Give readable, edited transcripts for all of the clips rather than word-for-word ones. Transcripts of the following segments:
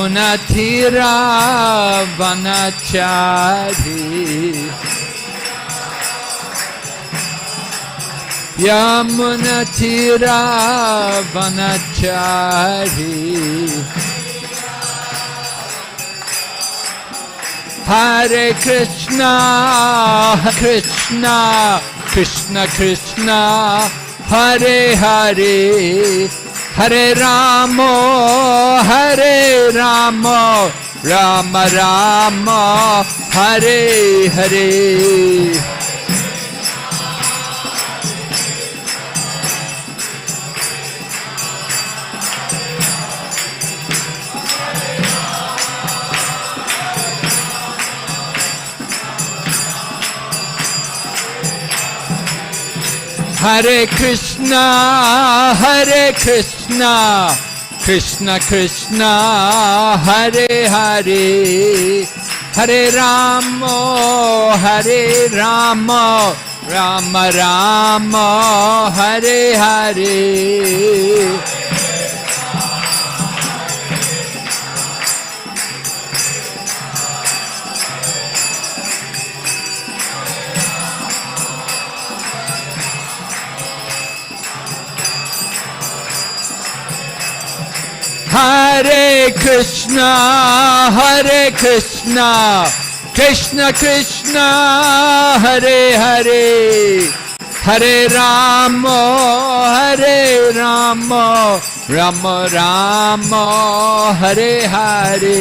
Munatira vanachari Yamunatira vanachari Hare Krishna Krishna Krishna Krishna Hare Hare Hare Rama Rama Rama Hare Hare Hare Krishna Krishna Krishna Hare Hare Hare Rama Rama Rama Hare Hare Hare Krishna Krishna Krishna Hare Hare Hare Rama Rama Rama Hare Hare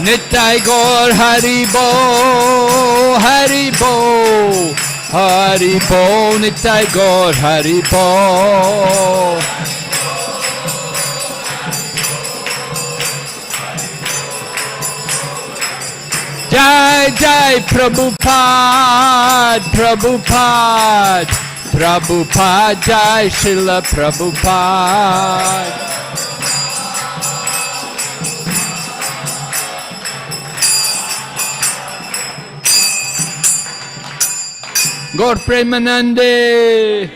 Nitai Gaur Haribo Haribo Haribo Nitai Gaur Haribo Jai Jai Prabhupada Jai Srila Prabhupada Gaur Premanande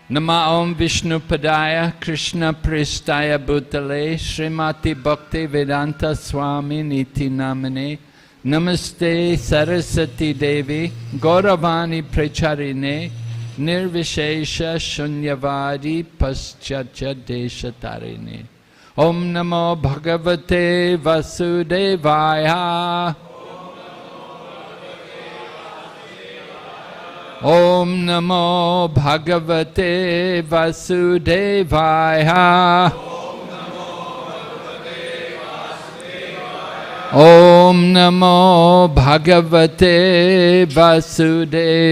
Nama Om Vishnu Padaya Krishna Prestaya Bhutale Srimati Bhakti Vedanta Swami Niti Namane Namaste Saraswati Devi Gauravani Pracharine Nirvishesha Shunyavadi Paschatya Deshatarine Om Namo Bhagavate Vasudevaya Om Namo Bhagavate Vasudevaya Om Namo Bhagavate Vasudevaya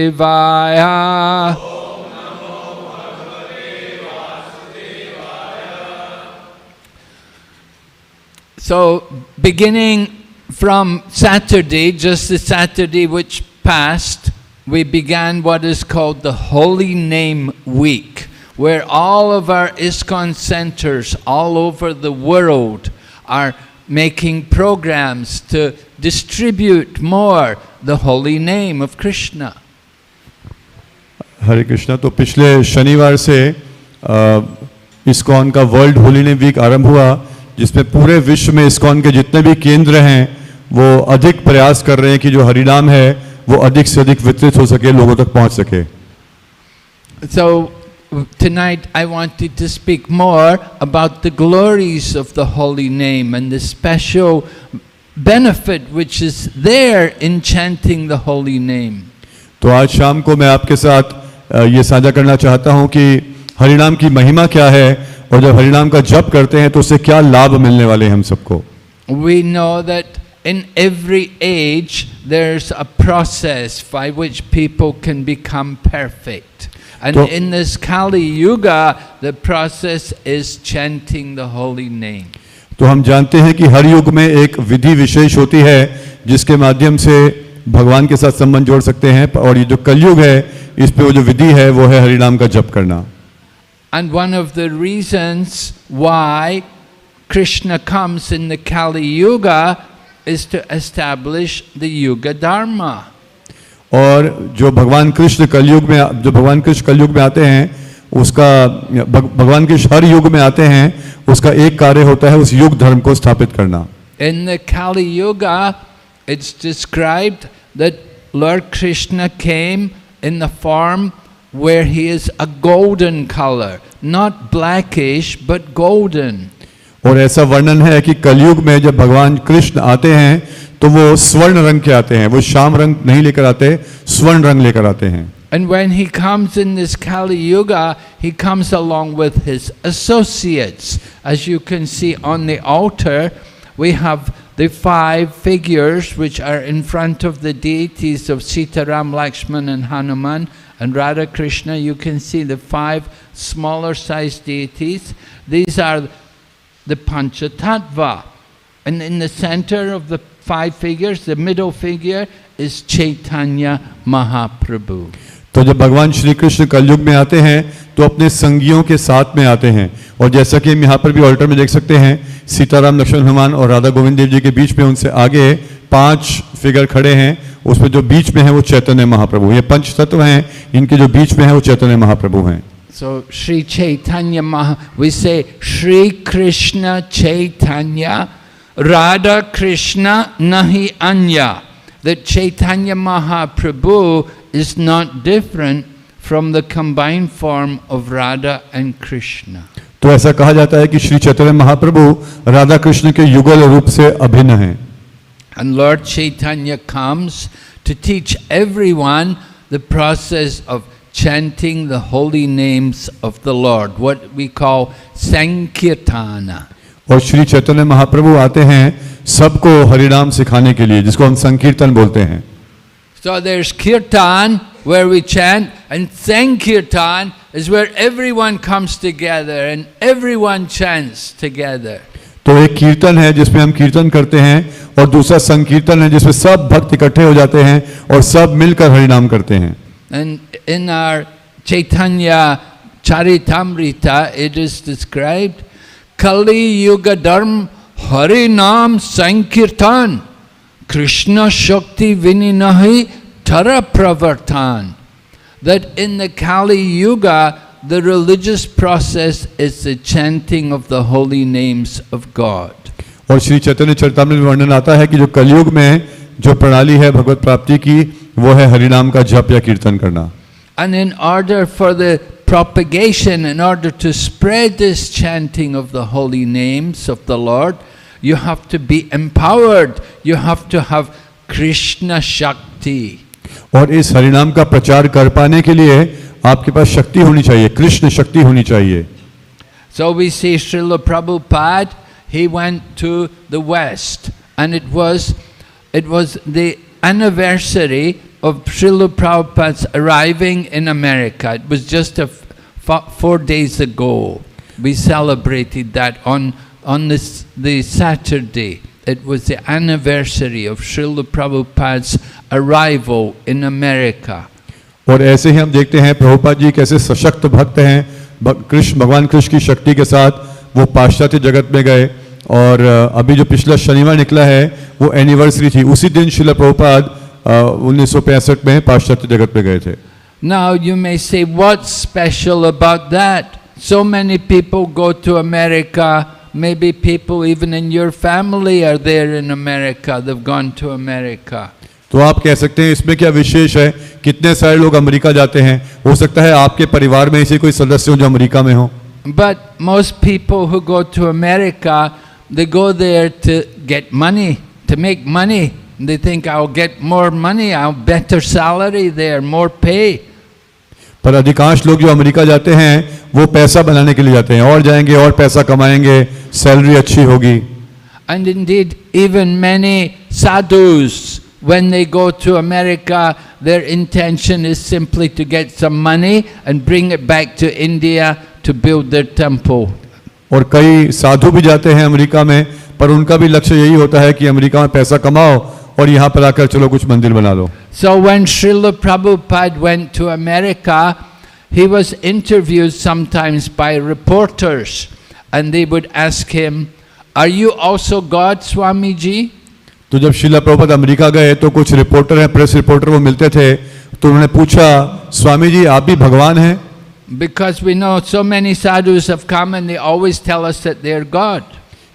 So beginning from Saturday, just the Saturday which passed, we began what is called the Holy Name Week, where all of our ISKCON centers all over the world are making programs to distribute more the holy name of Krishna. Hare Krishna. तो पिछले शनिवार से ISKCON का world holy name week आरंभ हुआ, जिसमें पूरे विश्व में ISKCON के जितने भी केंद्र हैं वो अधिक प्रयास कर रहे हैं कि जो हरिनाम है वो अधिक से अधिक वितरित हो सके, लोगों तक पहुंच सके. So tonight I wanted to speak more about the glories of the holy name and the special benefit which is there in chanting the holy name. तो आज शाम को मैं आपके साथ ये साझा करना चाहता हूं कि हरिनाम की महिमा क्या है और जब हरिनाम का जप करते हैं तो उससे क्या लाभ मिलने वाले हैं हम सबको. We know that in every age there's a process by which people can become perfect. And in this Kali Yuga, the process is chanting the holy name. तो हम जानते हैं कि हर युग में एक विधि विशेष होती है जिसके माध्यम से भगवान के साथ संबंध जोड़ सकते हैं, और ये जो कलयुग है इस पे वो जो विधि है वो है हरिनाम का जप करना. And one of the reasons why Krishna comes in the Kali Yuga is to establish the Yuga Dharma. और जो भगवान कृष्ण कलयुग में आते हैं, उसका भगवान कृष्ण हर युग में आते हैं, उसका एक कार्य होता है उस युग धर्म को स्थापित करना. In the Kali Yuga, it's described that Lord Krishna came in the form where he is a golden color, not blackish but golden. और ऐसा वर्णन है कि कलयुग में जब भगवान कृष्ण आते हैं तो वो स्वर्ण रंग के आते हैं, वो श्याम रंग नहीं लेकर आते, स्वर्ण रंग लेकर आते हैं. And when he comes in this Kali Yuga, he comes along with his associates. As you can see on the altar, we have the 5 figures which are in front of the deities of Sitaram, Lakshman and Hanuman and Radha Krishna. You can see the 5 smaller sized deities. These are the Panchatattva. And in the center of the 5 figures, the middle figure is Chaitanya Mahaprabhu. तो जब भगवान श्री कृष्ण कलयुग में आते हैं तो अपने संगियों के साथ में आते हैं, और जैसा कि हम यहाँ पर भी ऑल्टर में देख सकते हैं, सीताराम, लक्ष्मण, हनुमान और राधा गोविंद देव जी के बीच में उनसे आगे 5 फिगर खड़े हैं. उसमें जो बीच में है वो चैतन्य महाप्रभु. ये पंच तत्व हैं, इनके जो बीच में है वो चैतन्य महाप्रभु हैं. So Sri Chaitanya we say Sri Krishna Chaitanya Radha Krishna Nahi Anya. That Chaitanya Mahaprabhu is not different from the combined form of Radha and Krishna. तो ऐसा कहा जाता है कि श्री चैतन्य महाप्रभु राधा कृष्ण के युगल रूप से अभिन्न हैं. And Lord Chaitanya comes to teach everyone the process of chanting the holy names of the Lord, what we call Sankirtana. और श्री चैतन्य महाप्रभु आते हैं सबको हरिनाम सिखाने के लिए, जिसको हम संकीर्तन बोलते हैं. So there's Kirtan where we chant, and Sankirtan is where everyone comes together and everyone chants together. तो एक कीर्तन है जिसमें हम कीर्तन करते हैं, और दूसरा संकीर्तन है जिसमें सब भक्त इकट्ठे हो जाते हैं और सब मिलकर हरिनाम करते हैं. And in our Chaitanya Charitamrita it is described Kali Yuga Dharma Harinam Sankirtan Krishna Shakti Vininahi Tara Pravartan. That in the Kali Yuga, the religious process is the chanting of the holy names of God. और श्री चैतन्य चरितामृत में वर्णन आता है कि जो कलयुग में जो प्रणाली है भगवत प्राप्ति की, वो है हरिनाम का जप या कीर्तन करना. And in order for the propagation, in order to spread this chanting of the holy names of the Lord, you have to be empowered. You have to have Krishna Shakti. और इस हरिनाम का प्रचार कर पाने के लिए आपके पास शक्ति होनी चाहिए, कृष्ण शक्ति होनी चाहिए. So we see Srila Prabhupada, he went to the West, and it was the anniversary of Srila Prabhupada's arriving in America. It was just 4 days ago. We celebrated that on the Saturday. It was the anniversary of Srila Prabhupada's arrival in America. और ऐसे ही हम देखते हैं प्रभुपाद जी कैसे सशक्त भक्त हैं, भगवान कृष्ण की शक्ति के साथ वो पाश्चात्य जगत में गए. और अभी जो पिछला शनिवार निकला है वो एनिवर्सरी थी, उसी दिन श्रील प्रभुपाद 1965 में पाश्चात्य जगत में गए थे. Now you may say, what's special about that? So many people go to America. Maybe people even in your family are there in America. They've gone to America. तो आप कह सकते हैं इसमें क्या विशेष है, कितने सारे लोग अमेरिका जाते हैं, हो सकता है आपके परिवार में ऐसे कोई सदस्य हो जो अमेरिका में हो. But most people who go to America, they go there to get money, to make money. They think I'll get more money, I'll better salary there, more pay. पर अधिकांश लोग जो अमेरिका जाते हैं वो पैसा बनाने के लिए जाते हैं, और जाएंगे और पैसा कमाएंगे, सैलरी अच्छी होगी. And indeed, even many sadhus, when they go to America, their intention is simply to get some money and bring it back to India to build their temple. और कई साधु भी जाते हैं अमेरिका में, पर उनका भी लक्ष्य यही होता है कि अमेरिका में पैसा कमाओ और यहाँ पर आकर चलो कुछ मंदिर बना लो. So when Srila Prabhupada went to America, he was interviewed sometimes by reporters, and they would ask him, "Are you also God, Swamiji?" तो जब श्रीला प्रभुपाद अमेरिका गए तो कुछ रिपोर्टर हैं, प्रेस रिपोर्टर वो मिलते थे, तो उन्होंने पूछा, स्वामी जी आप भी भगवान हैं? Because we know so many sadhus have come and they always tell us that they're God.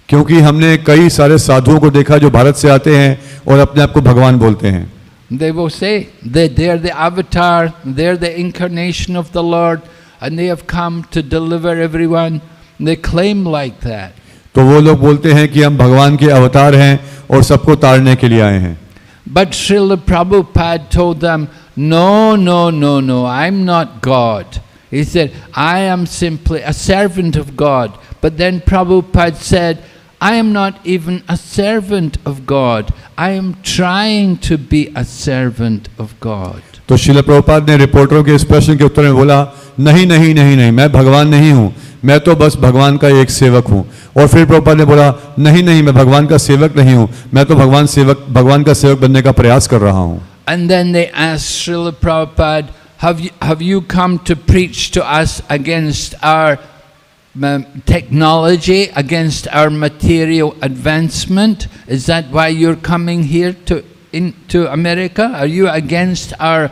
क्योंकि हमने कई सारे साधुओं को देखा जो भारत से आते हैं और अपने आप को भगवान बोलते हैं। They will say that they're the avatar, they're the incarnation of the Lord, and they have come to deliver everyone. They claim like that. तो वो लोग बोलते हैं कि हम भगवान के अवतार हैं और सबको तारने के लिए आए हैं। But Srila Prabhupada told them, no, no, no, no, I'm not God. He said, I am simply a servant of God. But then Prabhupada said, I am not even a servant of God. I am trying to be a servant of God. तो श्रील प्रभुपाद ने रिपोर्टरों के इस प्रश्न के उत्तर में बोला, नहीं नहीं नहीं नहीं, मैं भगवान नहीं हूँ, मैं तो बस भगवान का एक सेवक हूँ। और फिर प्रभुपाद ने बोला, नहीं नहीं, मैं भगवान का सेवक नहीं हूँ, मैं तो भगवान का सेवक बनने का प्रयास कर रहा हूँ। And then they asked Srila Prabhupada, have you come to preach to us against our technology, against our material advancement? Is that why you're coming here to America? Are you against our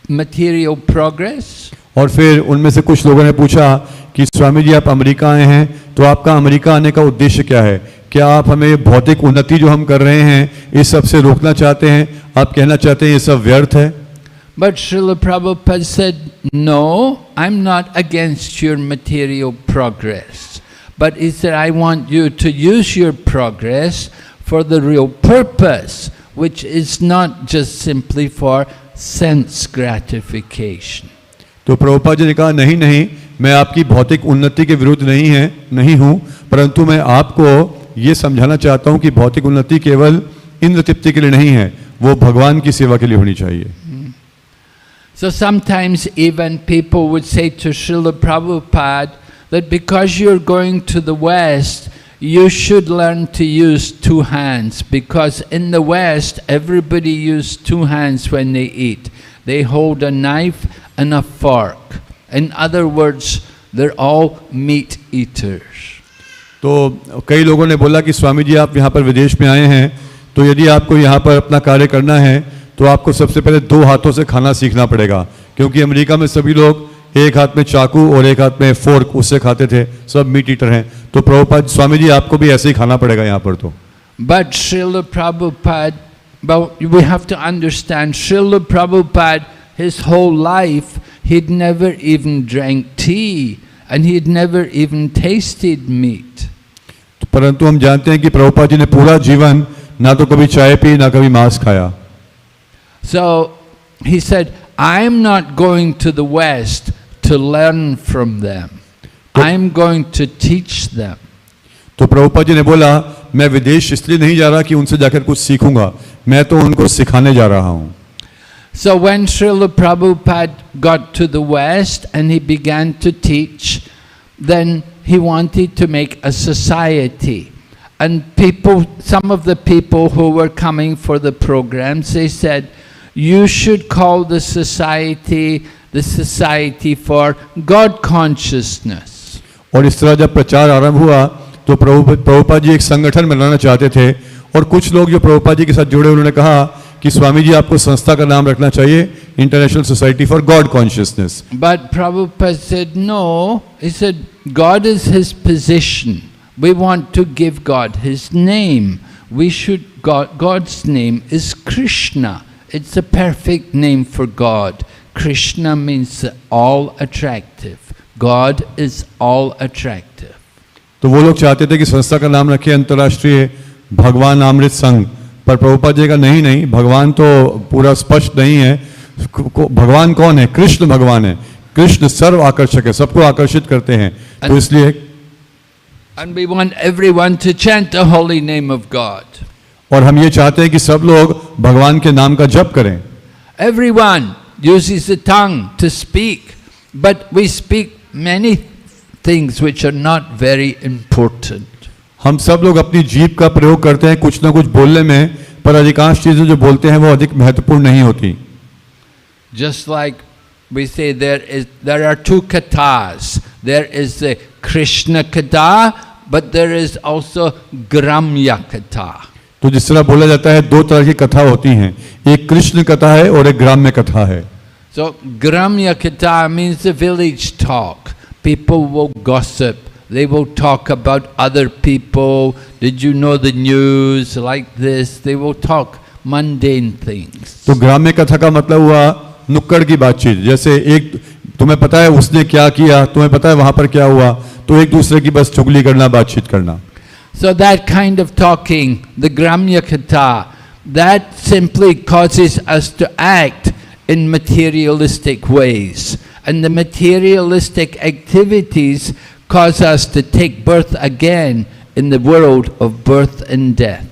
material progress? और फिर उनमें से कुछ लोगों ने पूछा कि स्वामी जी आप अमेरिका आए हैं, तो आपका अमेरिका आने का उद्देश्य क्या है? क्या आप हमें भौतिक उन्नति जो हम कर रहे हैं इस सब से रोकना चाहते हैं? आप कहना चाहते हैं ये सब व्यर्थ है? But Srila Prabhupada said, no, I'm not against your material progress. But he said, I want you to use your progress for the real purpose, which is not just simply for sense gratification. तो प्रभुपाद जी ने कहा, नहीं नहीं, मैं आपकी भौतिक उन्नति के विरुद्ध नहीं हूँ, परंतु मैं आपको ये समझाना चाहता हूँ कि भौतिक उन्नति केवल इंद्र तृप्ति के लिए नहीं है, वो भगवान की सेवा के लिए होनी चाहिए। So sometimes even people would say to Srila Prabhupada that because you're going to the West, you should learn to use two hands, because in the West everybody uses two hands when they eat. They hold a knife and a fork. In other words, they're all meat eaters. तो कई लोगों ने बोला कि स्वामी जी आप यहाँ पर विदेश में आए हैं, तो यदि आपको यहाँ पर अपना कार्य करना है तो आपको सबसे पहले दो हाथों से खाना सीखना पड़ेगा, क्योंकि अमेरिका में सभी लोग एक हाथ में चाकू और एक हाथ में फोर्क उससे खाते थे, सब मीट ईटर हैं। तो प्रभुपाद स्वामी जी आपको भी ऐसे ही खाना पड़ेगा यहाँ पर। तो But Srila Prabhupada, but we have to understand, Srila Prabhupada, his whole life, he'd never even drank tea and he'd never even tasted meat. परंतु हम जानते हैं कि प्रभुपाद जी ने पूरा जीवन ना तो कभी चाय पी ना कभी मांस खाया। So he said, I'm not going to the West to learn from them. I'm going to teach them. तो प्रभुपाद जी ने बोला, मैं विदेश इसलिए नहीं जा रहा कि उनसे जाकर कुछ सीखूंगा, मैं तो उनको सिखाने जा रहा हूँ। So when Srila Prabhupada got to the West and he began to teach, then he wanted to make a society. And some of the people who were coming for the programs, they said, you should call the society for God consciousness. और इस तरह जब प्रचार आरंभ हुआ तो प्रभुपाद जी एक संगठन बनाना चाहते थे, और कुछ लोग जो प्रभुपाद जी के साथ जुड़े उन्होंने कहा कि स्वामी जी आपको संस्था का नाम रखना चाहिए, international society for God consciousness. But Prabhupada said no. He said God is his position. We want to give God his name. God's name is Krishna. It's a perfect name for God. Krishna means all attractive. God is all attractive. तो वो लोग चाहते थे कि संस्था का नाम रखे अंतर्राष्ट्रीय भगवान अमृत संघ, पर प्रभुपाद जी का नहीं नहीं, भगवान तो पूरा स्पष्ट नहीं है। भगवान कौन है? कृष्ण भगवान है। कृष्ण सर्व आकर्षक है, सबको आकर्षित करते हैं, तो इसलिए And we want everyone to chant the holy name of God. और हम ये चाहते हैं कि सब लोग भगवान के नाम का जप करें। Everyone uses the tongue to speak, but we speak many things which are not very important. हम सब लोग अपनी जीभ का प्रयोग करते हैं कुछ ना कुछ बोलने में, पर अधिकांश चीजें जो बोलते हैं वो अधिक महत्वपूर्ण नहीं होती। Just like we say there are two kathas. There is the Krishna katha, but there is also Gramya katha. तो जिस तरह बोला जाता है दो तरह की कथा होती हैं, एक कृष्ण कथा है और एक ग्राम्य कथा है। So Gramya katha means the village talk. People will gossip. They will talk about other people. Did you know the news like this? They will talk mundane things. तो ग्राम्य कथा का मतलब हुआ नुक्कड़ की बातचीत। जैसे एक तुम्हें पता है उसने क्या किया, तुम्हें पता है वहां पर क्या हुआ, तो एक दूसरे की बस चुगली करना, बातचीत करना। So that kind of talking, the Gramya katha, that simply causes us to act in materialistic ways. And the materialistic activities cause us to take birth again in the world of birth and death.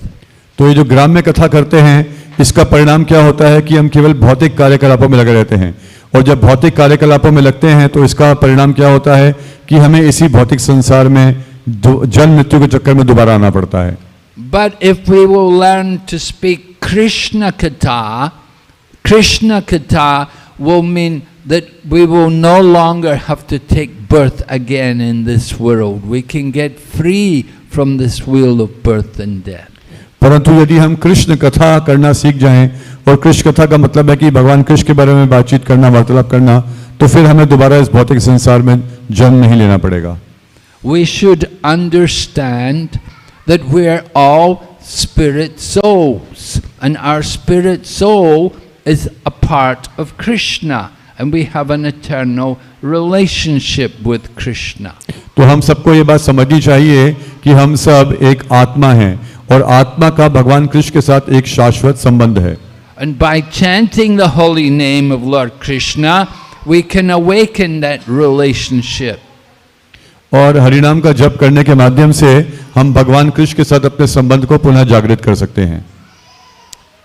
तो ये जो ग्राम्य कथा करते हैं, इसका परिणाम क्या होता है कि हम केवल भौतिक कार्यकलापों में लगे रहते हैं, और जब भौतिक कार्यकलापों में लगते हैं तो इसका परिणाम क्या होता है कि हमें इसी भौतिक संसार में जन्म मृत्यु के चक्कर में दोबारा आना पड़ता है। But if we will learn to speak Krishna katha will mean that we will no longer have to take birth again in this world. We can get free from this wheel of birth and death. परंतु यदि हम कृष्ण कथा करना सीख जाएं, और कृष्ण कथा का मतलब है कि भगवान कृष्ण के बारे में बातचीत करना, वार्तालाप करना, तो फिर हमें दोबारा इस भौतिक संसार में जन्म नहीं लेना पड़ेगा। We should understand that we are all spirit souls, and our spirit soul is a part of Krishna, and we have an eternal relationship with Krishna. तो हम सबको ये बात समझनी चाहिए कि हम सब एक आत्मा हैं, और आत्मा का भगवान कृष्ण के साथ एक शाश्वत संबंध है। And by chanting the holy name of Lord Krishna, we can awaken that relationship. और हरिनाम का जप करने के माध्यम से हम भगवान कृष्ण के साथ अपने संबंध को पुनः जागृत कर सकते हैं।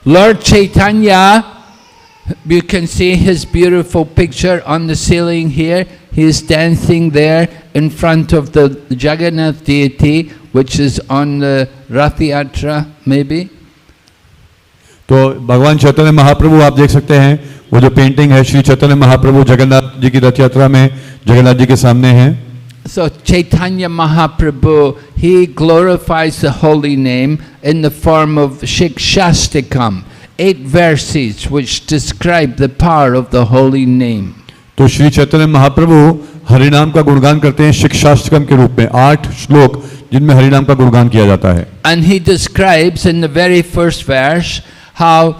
Lord Chaitanya, you can see his beautiful picture on the ceiling here. He is dancing there in front of the Jagannath deity, which is on the Rath Yatra, maybe. तो भगवान चैतन्य महाप्रभु आप देख सकते हैं, वो जो पेंटिंग है श्री चैतन्य महाप्रभु जगन्नाथ जी की रथ यात्रा में जगन्नाथ जी के सामने है। So Chaitanya Mahaprabhu, he glorifies the holy name in the form of Shikshastikam, 8 verses which describe the power of the holy name. तो श्री चैतन्य महाप्रभु हरिनाम का गुणगान करते हैं शिक्षाष्टकम के रूप में, 8 श्लोक जिनमें हरिनाम का गुणगान किया जाता है। And he describes in the very first verse how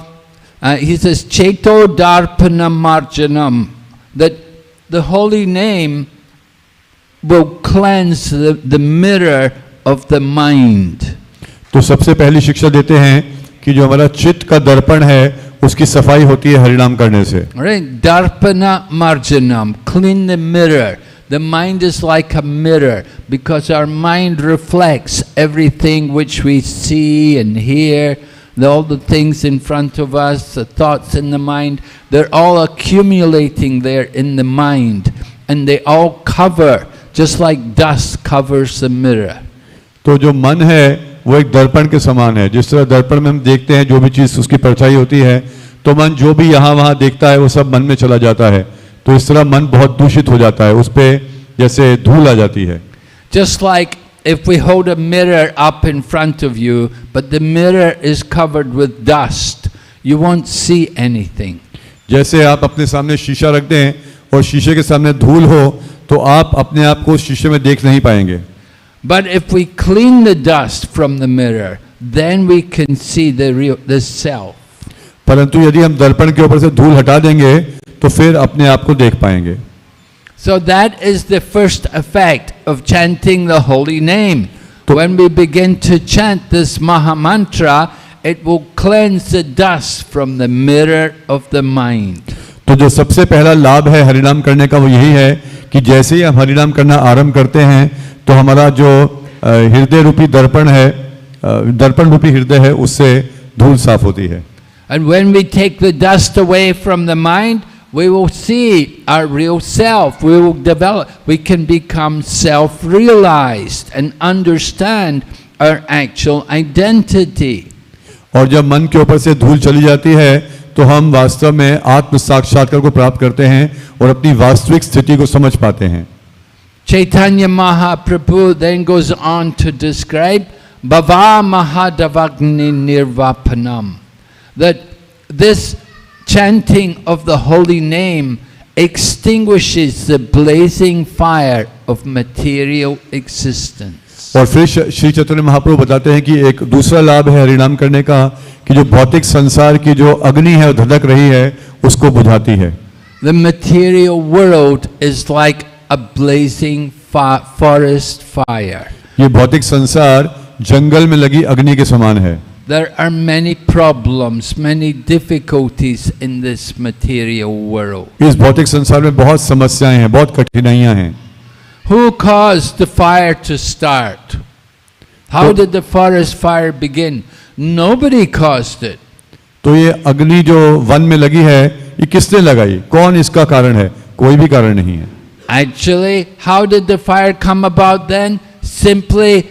he says Chaito Darpana Marjanam, that the holy name will cleanse the mirror of the mind. तो सबसे पहली शिक्षा देते हैं कि जो हमारा चित्त का दर्पण है उसकी सफाई होती है हरिनाम करने से। Right? Darpana Marjanam, clean the mirror. The mind is like a mirror because our mind reflects everything which we see and hear. All the things in front of us, the thoughts in the mind, they're all accumulating there in the mind, and they all cover, just like dust covers the mirror. तो जो मन है वो एक दर्पण के समान है। जिस तरह दर्पण में हम देखते हैं जो भी चीज उसकी परछाई होती है, तो मन जो भी यहाँ वहाँ देखता है वो सब मन में चला जाता है। तो इस तरह मन बहुत दूषित हो जाता है, उस पे जैसे धूल आ जाती है। Just like if we hold a mirror up in front of you, but the mirror is covered with dust, you won't see anything. जैसे आप अपने सामने शीशा रख दें और शीशे के सामने धूल हो, तो आप अपने आप को शीशे में देख नहीं पाएंगे। But if we clean the dust from the mirror, then we can see the self. परंतु यदि हम दर्पण के ऊपर से धूल हटा देंगे तो फिर अपने आप को देख पाएंगे। So that is the first effect of chanting the holy name. When we begin to chant this Maha Mantra, it will cleanse the dust from the mirror of the mind. तो जो सबसे पहला लाभ है हरिनाम करने का वो यही है कि जैसे ही हम हरिनाम करना आरंभ करते हैं तो हमारा जो हृदय रूपी दर्पण है, दर्पण रूपी हृदय है, उससे धूल साफ होती है। And when we take the dust away from the mind, we will see our real self. We will develop. We can become self-realized and understand our actual identity. और जब मन के ऊपर से धूल चली जाती है तो हम वास्तव में आत्म साक्षात्कार को प्राप्त करते हैं और अपनी वास्तविक स्थिति को समझ पाते हैं। Chaitanya Mahaprabhu then goes on to describe Bhava Mahadavagni Nirvapanam, that this chanting of the holy name extinguishes the blazing fire of material existence. और फिर श्री चैतन्य महाप्रभु बताते हैं कि एक दूसरा लाभ है हरिनाम करने का कि जो भौतिक संसार की जो अग्नि है धधक रही है उसको बुझाती है। The material world is like a blazing forest fire. ये भौतिक संसार जंगल में लगी अग्नि के समान है। There are many problems, many difficulties in this material world. इस भौतिक संसार में बहुत समस्याएं हैं, बहुत कठिनाइयां हैं। Who caused the fire to start? How did the forest fire begin? Nobody caused it. तो ये अग्नि जो वन में लगी है ये किसने लगाई? कौन इसका कारण है? कोई भी कारण नहीं है। Actually, how did the fire come about then? Simply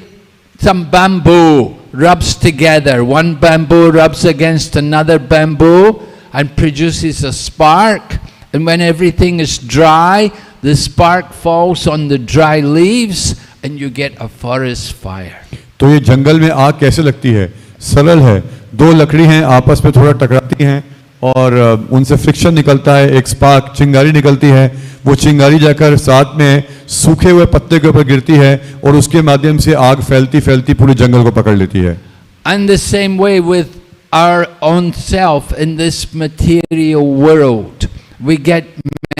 some bamboo rubs together. One bamboo rubs against another bamboo and produces a spark. And when everything is dry, the spark falls on the dry leaves and you get a forest fire. तो ये जंगल में आग कैसे लगती है? सरल है, दो लकड़ी हैं आपस में थोड़ा टकराती हैं और उनसे फ्रिक्शन निकलता है, एक स्पार्क चिंगारी निकलती है, वो चिंगारी जाकर साथ में सूखे हुए पत्ते के ऊपर गिरती है और उसके माध्यम से आग फैलती फैलती पूरे जंगल को पकड़ लेती है। And the same way with our own self in this material world, we get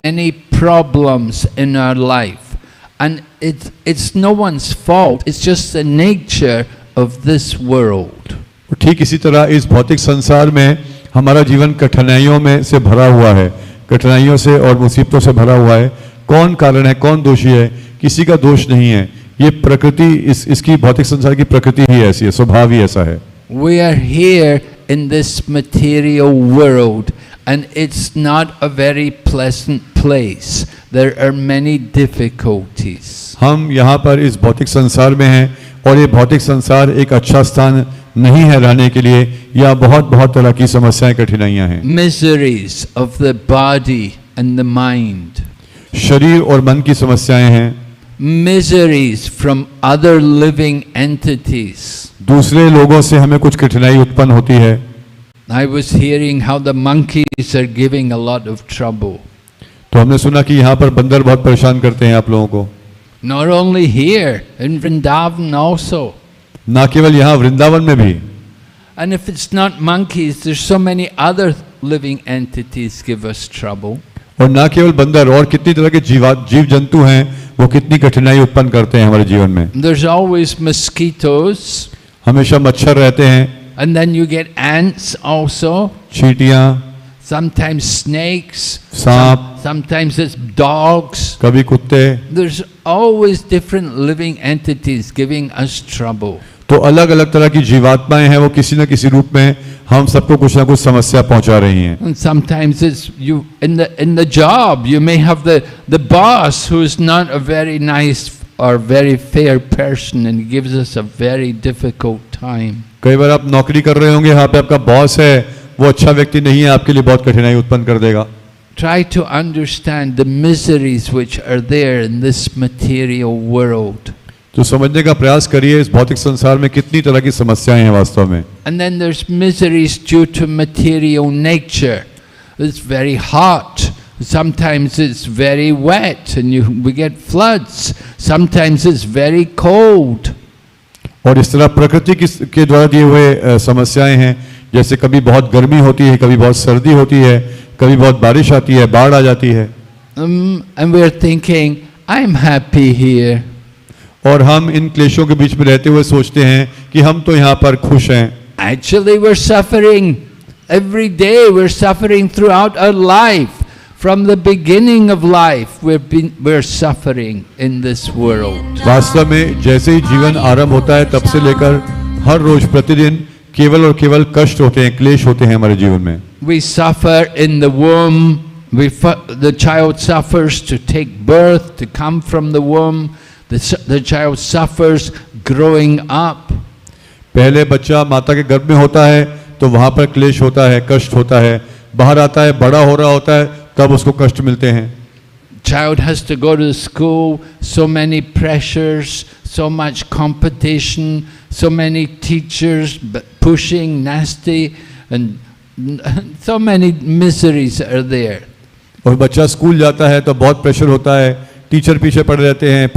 many problems in our life, and it's no one's fault. It's just the nature of this world. ठीक इसी तरह इस भौतिक संसार में हमारा जीवन कठिनाइयों में से भरा हुआ है, कठिनाइयों से और मुसीबतों से भरा हुआ है। कौन कारण है, कौन दोषी है? किसी का दोष नहीं है। ये प्रकृति इसकी भौतिक संसार की प्रकृति ही ऐसी है, स्वभाव ही ऐसा है। We are here in this material world and it's not a very pleasant place. There are many difficulties. हम यहाँ पर इस भौतिक संसार में हैं और ये भौतिक संसार एक अच्छा स्थान नहीं है रहने के लिए, या बहुत तरह की समस्याएं कठिनाइयां हैं। Miseries of the body and the mind. शरीर और मन की समस्याएं हैं। Miseries from other living entities. दूसरे लोगों से हमें कुछ कठिनाई उत्पन्न होती है। I was hearing how the monkeys are giving a lot of trouble. तो हमने सुना कि यहाँ पर बंदर बहुत परेशान करते हैं आप लोगों को। Not only here, in Vrindavan also. ना केवल यहाँ वृंदावन में भी। And if it's not monkeys, there's so many other living entities give us trouble. और ना केवल बंदर, और कितनी तरह के जीव जंतु हैं वो कितनी कठिनाई उत्पन्न करते हैं हमारे जीवन में। There's always mosquitoes. हमेशा मच्छर रहते हैं। And then you get ants also. चींटियां। Sometimes snakes. सांप। Sometimes it's dogs. कभी कुत्ते। There's always different living entities giving us trouble. तो अलग अलग तरह की जीवात्माएं हैं, वो किसी न किसी रूप में हम सबको कुछ ना कुछ समस्या पहुंचा रही हैं। And sometimes it's you in the job you may have the boss who is not a very nice or very fair person and gives us a very difficult time. कई बार आप नौकरी कर रहे होंगे, यहाँ पे आपका बॉस है, वो अच्छा व्यक्ति नहीं है, आपके लिए बहुत कठिनाई उत्पन्न कर देगा। Try to understand the miseries which are there in this material world. तो समझने का प्रयास करिए इस भौतिक संसार में कितनी तरह की समस्याएं हैं वास्तव में। And then there's miseries due to material nature. It's very hot. Sometimes it's very wet and we get floods. Sometimes it's very cold. और इस तरह प्रकृति के द्वारा दिए हुए समस्याएं हैं, जैसे कभी बहुत गर्मी होती है, कभी बहुत सर्दी होती है, कभी बहुत बारिश आती है, बाढ़ आ जाती है। And we're thinking, I'm happy here. और हम इन क्लेशों के बीच में रहते हुए सोचते हैं कि हम तो यहाँ पर खुश हैं। Actually, we're suffering every day. We're suffering throughout our life. From the beginning of life, we're suffering in this world. वास्तव में जैसे ही जीवन आरंभ होता है तब से लेकर हर रोज प्रतिदिन केवल और केवल कष्ट होते हैं, क्लेश होते हैं हमारे जीवन में। We suffer in the womb. The child suffers to take birth, to come from the womb. The child suffers growing up. पहले बच्चा माता के गर्भ में होता है तो वहाँ पर क्लेश होता है, कष्ट होता है। बाहर आता है, बड़ा हो रहा होता है, तब उसको कष्ट मिलते हैं। Child has to go to school, so many pressures, so much competition, so many teachers pushing, nasty, and so many miseries are there. और बच्चा स्कूल जाता है तो बहुत प्रेशर होता है, टीचर पीछे पड़े रहते हैं,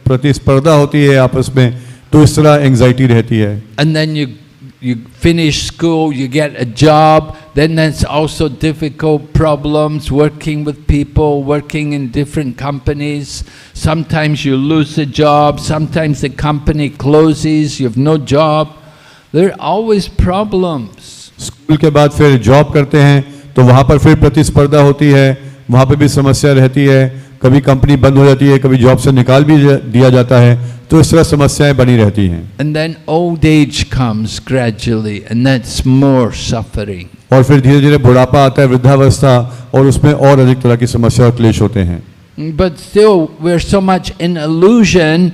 प्रतिस्पर्धा होती है आपस में, तो इस तरह एंजाइटी रहती है। And then you finish school, you get a job, then that's also difficult problems, working with people, working in different companies. Sometimes you lose a job, sometimes the company closes, you have no job. There are always problems. School के बाद फिर job करते हैं तो वहाँ पर फिर प्रतिस्पर्धा होती है, वहाँ पे भी समस्या रहती है, कभी कंपनी बंद हो जाती है, कभी जॉब से निकाल भी दिया जाता है, तो इस तरह समस्याएं बनी रहती हैं। And then old age comes gradually, and that's more suffering. और फिर धीरे धीरे बुढ़ापा आता है, वृद्धावस्था, और उसमें और अधिक तरह की समस्या और क्लेश होते हैं। But still, we're so much in illusion.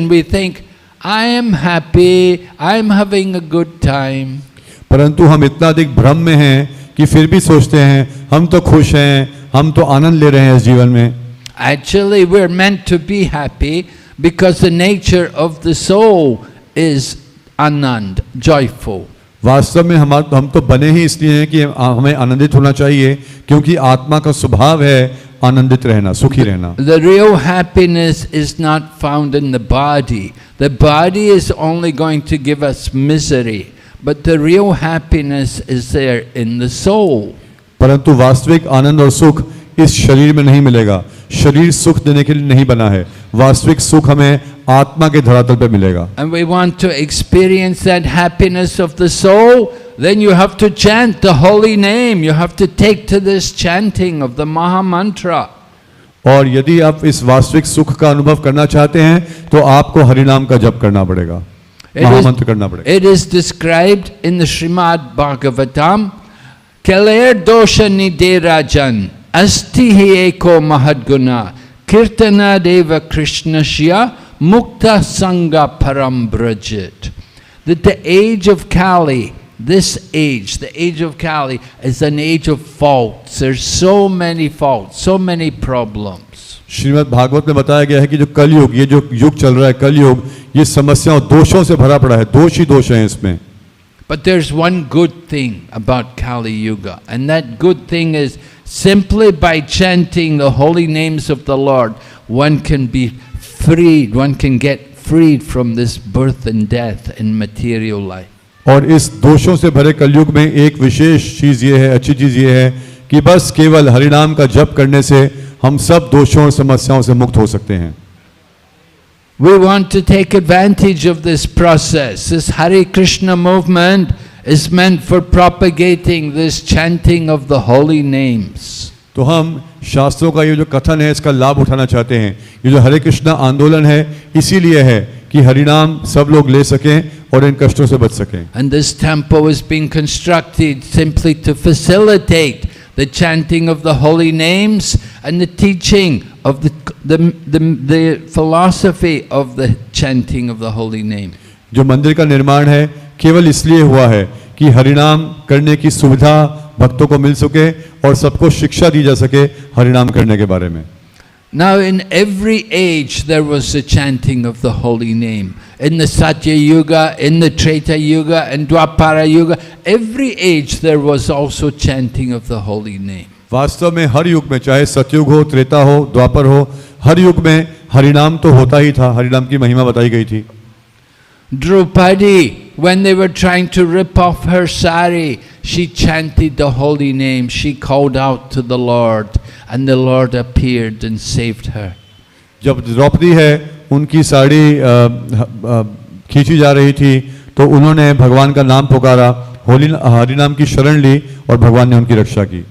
We think, I am happy, I am having a good time. परंतु हम इतना अधिक भ्रम में हैं कि फिर भी सोचते हैं हम तो खुश हैं, हम तो आनंद ले रहे हैं इस जीवन में। Actually, we're meant to be happy because the nature of the soul is anand, joyful. वास्तव में हम तो बने ही इसलिए हैं कि हमें आनंदित होना चाहिए, क्योंकि आत्मा का स्वभाव है आनंदित रहना, सुखी रहना। The real happiness is not found in the body. The body is only going to give us misery, but the real happiness is there in the soul. परंतु वास्तविक आनंद और सुख इस शरीर में नहीं मिलेगा, शरीर सुख देने के लिए नहीं बना है, वास्तविक सुख हमें आत्मा के धरातल पर मिलेगा। And we want to experience that happiness of the soul, then you have to chant the holy name. You have to take to this chanting of the Maha Mantra. और यदि आप इस वास्तविक सुख का अनुभव करना चाहते हैं तो आपको हरिनाम का जप करना पड़ेगा, महामंत्र करना पड़ेगा। It is described in the Srimad Bhagavatam, Keler dosha niderajan asti hi eko mahadguna kirtana deva krishnasya mukta sangha param brajit. That the age of Kali, this age, the age of Kali, is an age of faults. There's so many faults, so many problems. Shrimad Bhagavat में बताया गया है कि जो कलयुग, ये जो युग चल रहा है कलयुग, ये समस्याओं दोषों से भरा पड़ा है, दोष ही दोष हैं इसमें। But there's one good thing about Kali Yuga, and that good thing is simply by chanting the holy names of the Lord, one can be freed, one can get freed from this birth and death in material life. और इस दोषों से भरे कलयुग में एक विशेष चीज ये है, अच्छी चीज ये है कि बस केवल हरिनाम का जप करने से हम सब दोषों और समस्याओं से मुक्त हो सकते हैं। We want to take advantage of this process. This Hare Krishna movement is meant for propagating this chanting of the holy names. तो हम शास्त्रों का ये जो कथन है इसका लाभ उठाना चाहते हैं। ये जो हरे कृष्णा आंदोलन है इसीलिए है कि हरिनाम सब लोग ले सकें और इन कष्टों से बच सकें। And this temple is being constructed simply to facilitate the chanting of the holy names and the teaching of the philosophy of the chanting of the holy name. जो मंदिर का निर्माण है केवल इसलिए हुआ है कि हरिनाम करने की सुविधा भक्तों को मिल सके और सबको शिक्षा दी जा सके हरिनाम करने के बारे में। Now in every age there was a chanting of the holy name. In the Satya Yuga, in the Treta Yuga, and Dwapara Yuga, every age there was also chanting of the holy name. वास्तव में हर युग में, चाहे सतयुग हो, त्रेता हो, द्वापर हो, हर युग में हरिनाम तो होता ही था, हरिनाम की महिमा बताई गई थी। Draupadi, when they were trying to rip off her sari, she chanted the holy name. She called out to the Lord, and the Lord appeared and saved her. जब द्रौपदी है उनकी साड़ी खींची जा रही थी तो उन्होंने भगवान का नाम पुकारा, हरिनाम की शरण ली और भगवान ने उनकी रक्षा की।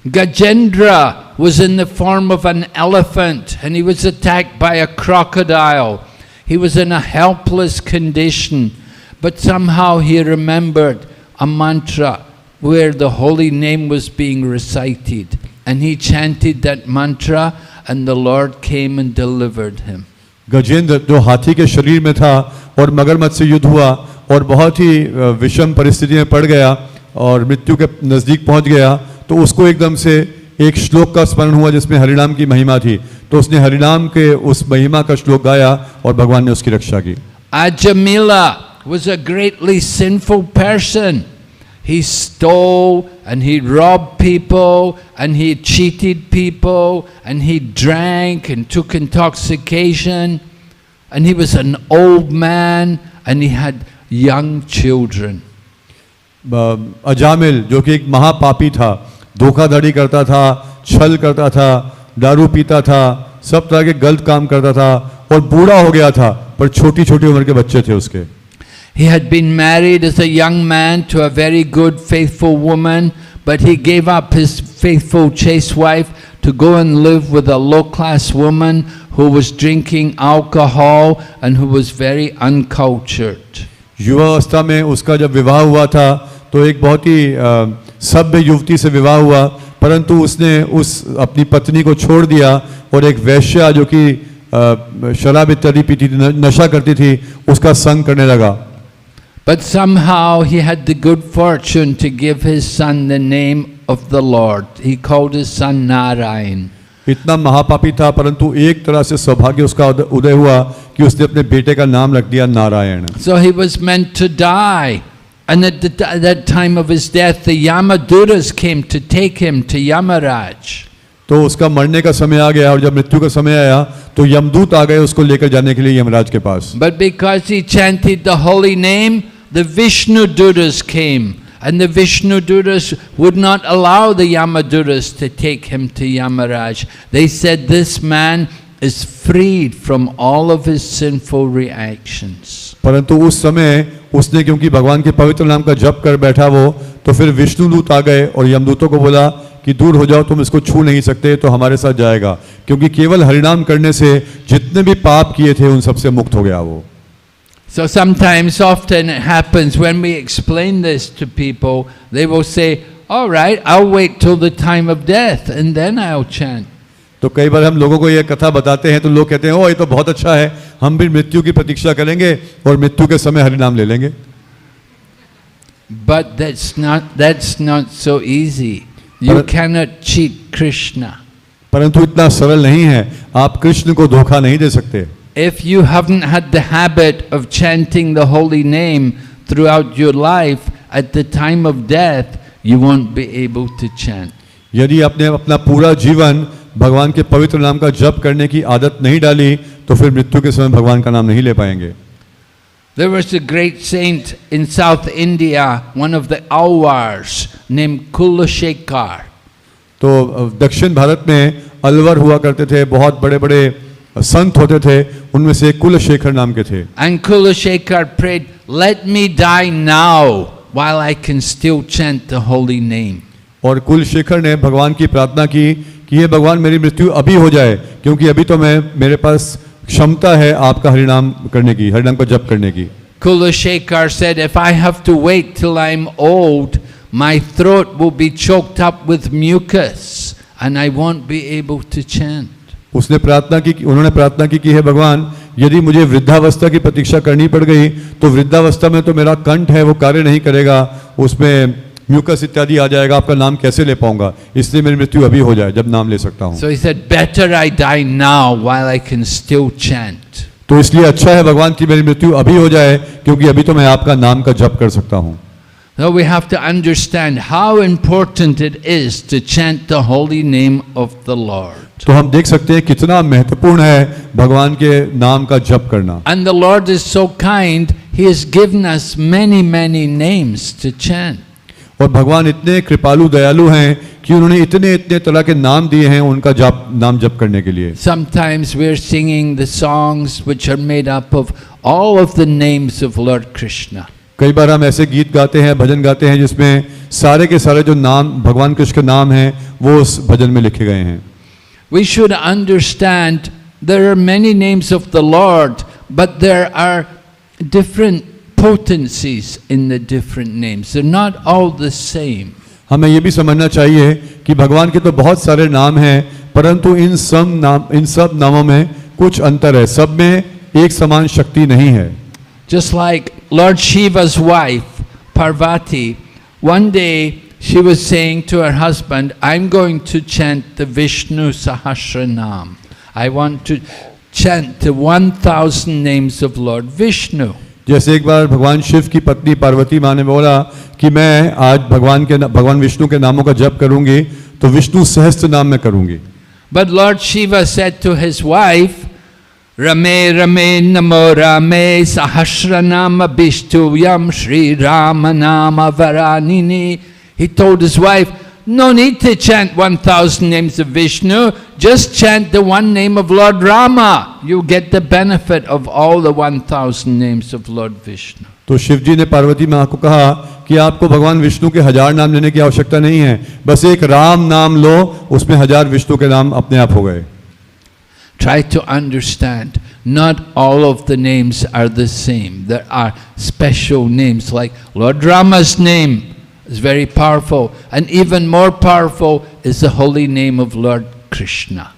Gajendra was in the form of an elephant and he was attacked by a crocodile. He was in a helpless condition, but somehow he remembered a mantra where the holy name was being recited, and he chanted that mantra and the Lord came and delivered him. Gajendra जो हाथी के शरीर में था और मगरमच्छ से युद्ध हुआ और बहुत ही विषम परिस्थिति में पड़ गया, और मृत्यु के नज़दीक पहुंच गया तो उसको एकदम से एक श्लोक का स्मरण हुआ जिसमें हरिनाम की महिमा थी, तो उसने हरिनाम के उस महिमा का श्लोक गाया और भगवान ने उसकी रक्षा की। Ajamila was a greatly sinful person. He stole and he robbed people and he cheated people and he drank and took intoxication and he was an old man and he had young children. Ajamil जो कि एक महापापी था, धोखाधड़ी करता था, छल करता था, दारू पीता था, सब तरह के गलत काम करता था और बूढ़ा हो गया था, पर छोटी छोटी उम्र के बच्चे थे उसके। He had been married as a young man to a very good, faithful woman, but he gave up his faithful, chaste wife to go and live with a low-class woman who was drinking alcohol and who was very uncultured. युवावस्था में उसका जब विवाह हुआ था तो एक बहुत ही सभ्य युवती से विवाह हुआ, परंतु उसने उस अपनी पत्नी को छोड़ दिया और एक वैश्या जो कि शराब इत्यादि पीती थी, नशा करती थी, उसका संग करने लगा। But somehow he had the good fortune to give his son the name of the Lord. He called his son Narayan. इतना महापापी था, परंतु एक तरह से सौभाग्य उसका उदय हुआ कि उसने अपने बेटे का नाम रख दिया Narayan. So he was meant to die, and at that time of his death, the Yamadutas came to take him to Yamaraj. तो उसका मरने का समय आ गया और जब मृत्यु का समय आया तो यमदूत आ गए उसको लेकर जाने के लिए यमराज के पास। But because he chanted the holy name, the Vishnudutas came. And the Vishnudutas would not allow the Yamadutas to take him to Yamaraj. They said this man is freed from all of his sinful reactions. परंतु उस समय उसने क्योंकि भगवान के पवित्र नाम का जप कर बैठा वो, तो फिर विष्णुदूत आ गए और यमदूतों को बोला कि दूर हो जाओ, तुम इसको छू नहीं सकते, तो हमारे साथ जाएगा, क्योंकि केवल हरिनाम करने से जितने भी पाप किए थे उन सबसे मुक्त हो गया वो। So sometimes, often it happens when we explain this to people, they will say, all right, I'll wait till the time of death and then I'll chant. तो कई बार हम लोगों को ये कथा बताते हैं तो लोग कहते हैं ओ ये तो बहुत अच्छा है, हम भी मृत्यु की प्रतीक्षा करेंगे और मृत्यु के समय हरिनाम ले लेंगे। But that's not so easy. You cannot cheat Krishna. परंतु इतना सरल नहीं है, आप कृष्ण को धोखा नहीं दे सकते। If you haven't had the habit of chanting the holy name throughout your life, at the time of death, you won't be able to chant. यदि आपने अपना पूरा जीवन भगवान के पवित्र नाम का जप करने की आदत नहीं डाली, तो फिर मृत्यु के समय भगवान का नाम नहीं ले पाएंगे। There was a great saint in South India, one of the Alwars, named Kulashekar. तो दक्षिण भारत में अलवर हुआ करते थे, बहुत बड़े बड़े संत होते थे, उनमें से कुलशेखर नाम के थे। And Kulashekar prayed, let me die now while I can still chant the holy name. और कुलशेखर ने भगवान की प्रार्थना की कि ये भगवान मेरी मृत्यु अभी हो जाए, क्योंकि अभी तो मेरे पास क्षमता है आपका हरिनाम करने की, हरिनाम का जप करने की। Kulashekar said, if I have to wait till I'm old, my throat will be choked up with mucus and I won't be able to chant. उन्होंने प्रार्थना की कि हे भगवान, यदि मुझे वृद्धावस्था की प्रतीक्षा करनी पड़ गई तो वृद्धावस्था में तो मेरा कंठ है वो कार्य नहीं करेगा, उसमें म्यूकस इत्यादि आ जाएगा, आपका नाम कैसे ले पाऊंगा, इसलिए मेरी मृत्यु अभी हो जाए जब नाम ले सकता हूँ। So he said, better I die now while I can still chant. तो इसलिए अच्छा है भगवान की मेरी मृत्यु अभी हो जाए, क्योंकि अभी तो मैं आपका नाम का जप कर सकता हूँ। So we have to understand how important it is to chant the holy name of the Lord. तो हम देख सकते हैं कितना महत्वपूर्ण है भगवान के नाम का जप करना। And the Lord is so kind, He has given us many names to chant. और भगवान इतने कृपालु दयालु हैं कि उन्होंने इतने तरह के नाम दिए हैं उनका नाम जप करने के लिए। Sometimes we are singing the songs which are made up of all of the names of Lord Krishna. कई बार हम ऐसे गीत गाते हैं, भजन गाते हैं जिसमें सारे के सारे जो नाम भगवान कृष्ण के नाम हैं वो उस भजन में लिखे गए हैं। We should understand there are many names of the Lord, but there are different potencies in the different names. They're not all the same. हमें ये भी समझना चाहिए कि भगवान के तो बहुत सारे नाम हैं, परंतु इन सब नामों में कुछ अंतर है, सब में एक समान शक्ति नहीं है। Just like Lord Shiva's wife, Parvati, One day she was saying to her husband, I'm going to chant the Vishnu Sahasranam. I want to chant the 1000 names of Lord Vishnu. जैसे एक बार भगवान शिव की पत्नी पार्वती माँ ने बोला कि मैं आज भगवान विष्णु के नामों का जप करूंगी, तो विष्णु सहस्त्र नाम में करूंगी. But Lord Shiva said to his wife, Rame Rame Namo Rame Sahasranama Bishtuyam Shri Ramanama Varanini. He told his wife, no need to chant 1000 names of Vishnu, just chant the one name of Lord Rama. You get the benefit of all the 1000 names of Lord Vishnu. तो शिव जी ने पार्वती माँ को कहा कि आपको भगवान विष्णु के 1000 नाम लेने की आवश्यकता नहीं है, बस एक राम नाम लो, उसमें 1000 विष्णु के नाम अपने आप हो गए. Try to understand, not all of the names are the same. There are special names, like Lord Rama's name is very powerful, and even more powerful is the holy name of Lord Krishna.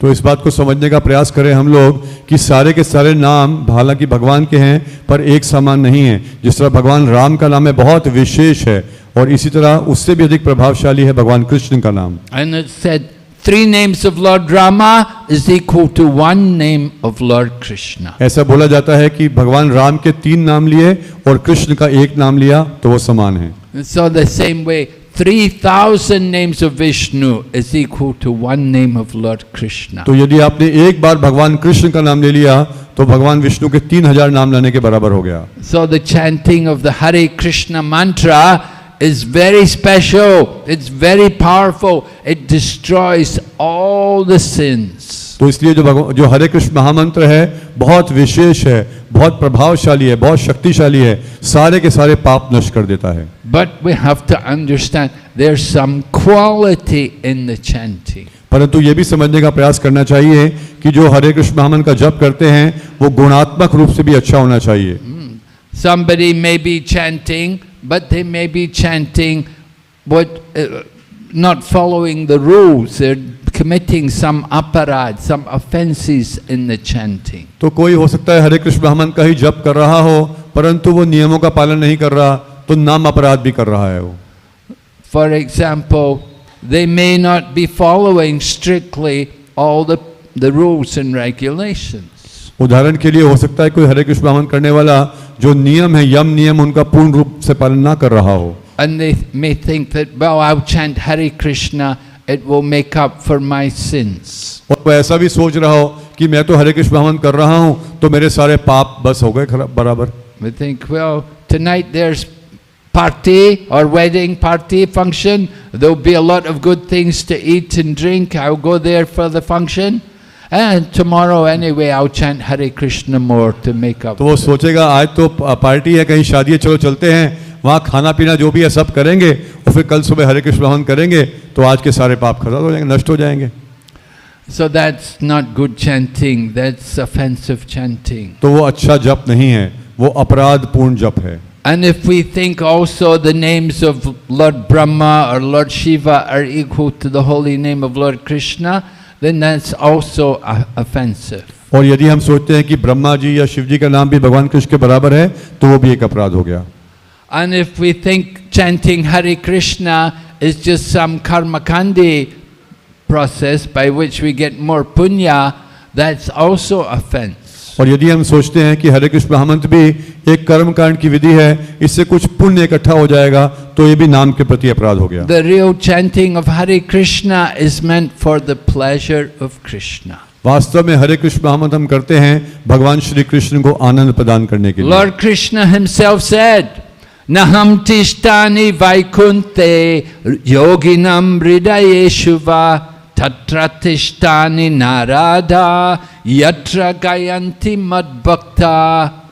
तो इस बात को समझने का प्रयास करें हम लोग कि सारे के सारे नाम हालांकि भगवान के हैं, पर एक समान नहीं है. जिस तरह भगवान राम का नाम है बहुत विशेष है, और इसी तरह उससे भी अधिक प्रभावशाली है भगवान कृष्ण का नाम. And it said 3 names of Lord Rama is equal to 1 name of Lord Krishna. ऐसा बोला जाता है कि भगवान राम के 3 नाम लिए और कृष्ण का 1 नाम लिया तो वो समान है. So the same way, 3000 names of Vishnu is equal to 1 name of Lord Krishna. तो यदि आपने एक बार भगवान कृष्ण का नाम ले लिया तो भगवान विष्णु के 3000 नाम लेने के बराबर हो गया. So the chanting of the Hare Krishna mantra is very special. It's very powerful. It destroys all the sins. तो इसलिए जो हरे कृष्ण महामंत्र है बहुत विशेष है, बहुत प्रभावशाली है, बहुत शक्तिशाली है, सारे के सारे पाप नष्ट कर देता है. But we have to understand there's some quality in the chanting. परंतु ये भी समझने का प्रयास करना चाहिए कि जो हरे कृष्ण महामंत्र का जप करते हैं वो गुणात्मक रूप से भी अच्छा होना चाहिए. Somebody may be chanting, but they may be chanting not following the rules. They're committing some aparad, some offenses in the chanting. तो कोई हो सकता है हरे कृष्ण महामंत्र का ही जप कर रहा हो, परंतु वो नियमों का पालन नहीं कर रहा, तो नाम अपराध भी कर रहा है वो. For example, they may not be following strictly all the rules and regulations. उदाहरण के लिए हो सकता है कोई हरे कृष्ण महामंत्र करने वाला जो नियम है, यम नियम, उनका पूर्ण रूप से पालन ना कर रहा हो. And they may think that, well, I'll chant Hare Krishna, it will make up for my sins. और वो ऐसा भी सोच रहा हो कि मैं तो हरे कृष्ण महामंत्र कर रहा हूँ तो मेरे सारे पाप बस हो गए बराबर. We think, well, tonight there's party or wedding party function. There'll be a lot of good things to eat and drink. I'll go there for the function. And tomorrow anyway, I'll chant Hare Krishna more to make up. तो वो सोचेगा आज तो party है, कहीं शादी है, चलो चलते हैं, वहाँ खाना पीना जो भी है सब करेंगे और फिर कल सुबह हरे कृष्ण महामंत्र करेंगे तो आज के सारे पाप खत्म हो जाएंगे, नष्ट हो जाएंगे. So that's not good chanting. That's offensive chanting. तो वो अच्छा जप नहीं है, वो अपराध पूर्ण जप है. And if we think also the names of Lord Brahma or Lord Shiva are equal to the holy name of Lord Krishna, then that's also offensive. और यदि हम सोचते हैं कि ब्रह्मा जी या शिव जी का नाम भी भगवान कृष्ण के बराबर है तो वो भी एक अपराध हो गया. And if we think chanting Hare Krishna is just some karmakandi process by which we get more punya, that's also offense. और यदि हम सोचते हैं कि हरे कृष्ण महामंत्र भी एक कर्मकांड की विधि है, इससे कुछ पुण्य इकट्ठा हो जाएगा, तो ये भी नाम के प्रति अपराध हो गया. The real chanting of Hare Krishna is meant for the pleasure of Krishna. वास्तव में हरे कृष्ण महामंत्र हम करते हैं भगवान श्री कृष्ण को आनंद प्रदान करने के लिए. Lord Krishna himself said, Naham tishtani vaikunte yoginam hridayeshu va tatra tishtani narada yatra gayanti madbhakta.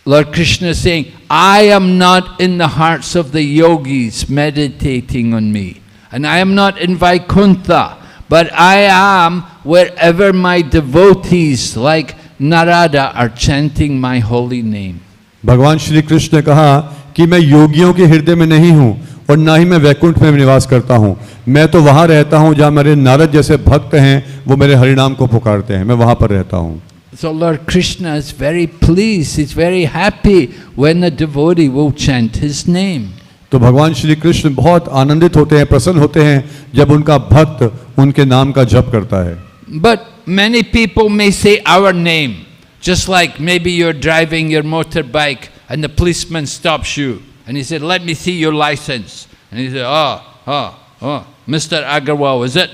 Lord Krishna is saying, I am not in the hearts of the yogis meditating on me, and I am not in Vaikuntha, but I am wherever my devotees like Narada are chanting my holy name. भगवान श्री कृष्ण ने कहा कि मैं योगियों के हृदय में नहीं हूँ और ना ही मैं वैकुंठ में निवास करता हूँ, मैं तो वहाँ रहता हूँ जहाँ मेरे नारद जैसे भक्त हैं, वो मेरे हरिनाम को पुकारते हैं, मैं वहाँ पर रहता हूँ. So Lord Krishna is very pleased, he's very happy when the devotee will chant his name. तो भगवान श्री कृष्ण बहुत आनंदित होते हैं, प्रसन्न होते हैं जब उनका भक्त उनके नाम का जप करता है. But many people may say our name, just like maybe you're driving your motorbike and the policeman stops you and he said, "Let me see your license." And he said, "Oh, Mr. Agarwal, is it?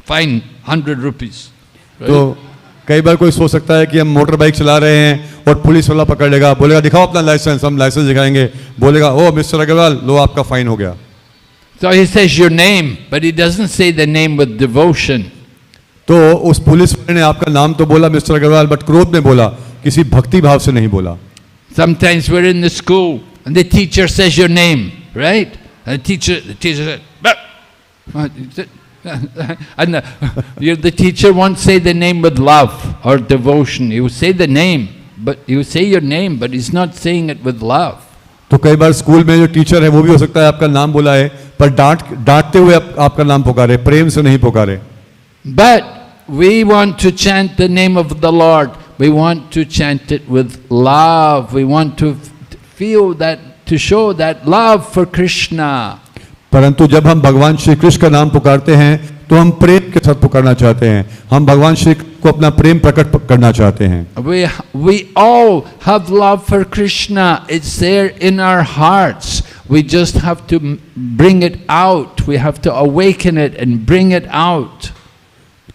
Fine, 100 rupees." Right? तो कई बार कोई सोच सकता है कि हम motor bike चला रहे हैं और पुलिस वाला पकड़ लेगा, बोलेगा दिखाओ अपना लाइसेंस, हम लाइसेंस दिखाएंगे, बोलेगा ओ मिस्टर अग्रवाल लो आपका फाइन हो गया. So he says your name, but he doesn't say the name with devotion. तो उस पुलिस वाले ने आपका नाम तो बोला मिस्टर अग्रवाल, बट क्रोध में बोला, किसी भक्ति भाव से नहीं बोला. Sometimes we're in the school and the teacher says your name, right? And the teacher said, and the teacher won't say the name with love or devotion. He will say the name, but he will say your name, but he's not saying it with love. तो कई बार school में जो teacher है वो भी हो सकता है आपका नाम बोला है, पर डांटते हुए आपका नाम पुकारे, प्रेम से नहीं पुकारे. But we want to chant the name of the Lord. We want to chant it with love. We want to feel that, to show that love for Krishna. परंतु जब हम भगवान श्री कृष्ण का नाम पुकारते हैं तो हम प्रेम के साथ पुकारना चाहते हैं, हम भगवान श्री को अपना प्रेम प्रकट करना चाहते हैं. We all have love for Krishna. It's there in our hearts. We just have to bring it out. We have to awaken it and bring it out.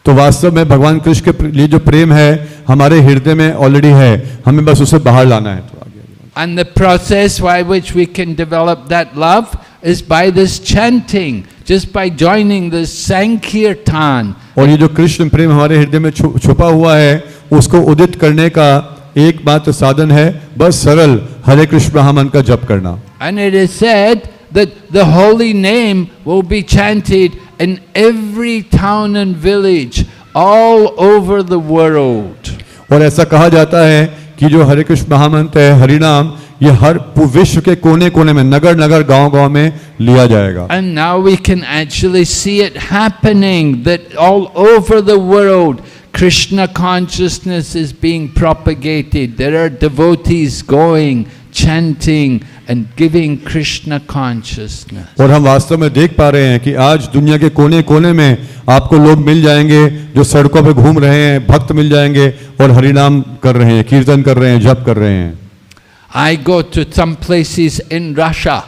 तो वास्तव में भगवान कृष्ण के लिए जो प्रेम है हमारे हृदय में ऑलरेडी है, हमें बस उसे बाहर लाना है. And the process by which we can develop that love is by this chanting, just by joining this Sankirtan. और ये जो कृष्ण प्रेम हमारे हृदय में छुपा हुआ है उसको उदित करने का एकमात्र साधन है बस सरल हरे कृष्ण महामंत्र का जप करना. And it is said that the holy name will be chanted in every town and village all over the world. और ऐसा कहा जाता है कि जो हरे कृष्ण महामंत्र है, हरिनाम, ये हर विश्व के कोने कोने में, नगर नगर, गांव गांव में लिया जाएगा. And now we can actually see it happening, that all over the world Krishna consciousness is being propagated. There are devotees going, chanting and giving Krishna consciousness. और हम वास्तव में देख पा रहे हैं कि आज दुनिया के कोने कोने में आपको लोग मिल जाएंगे जो सड़कों पे घूम रहे हैं, भक्त मिल जाएंगे और हरिनाम कर रहे हैं, कीर्तन कर रहे हैं, जप कर रहे हैं. I go to some places in Russia.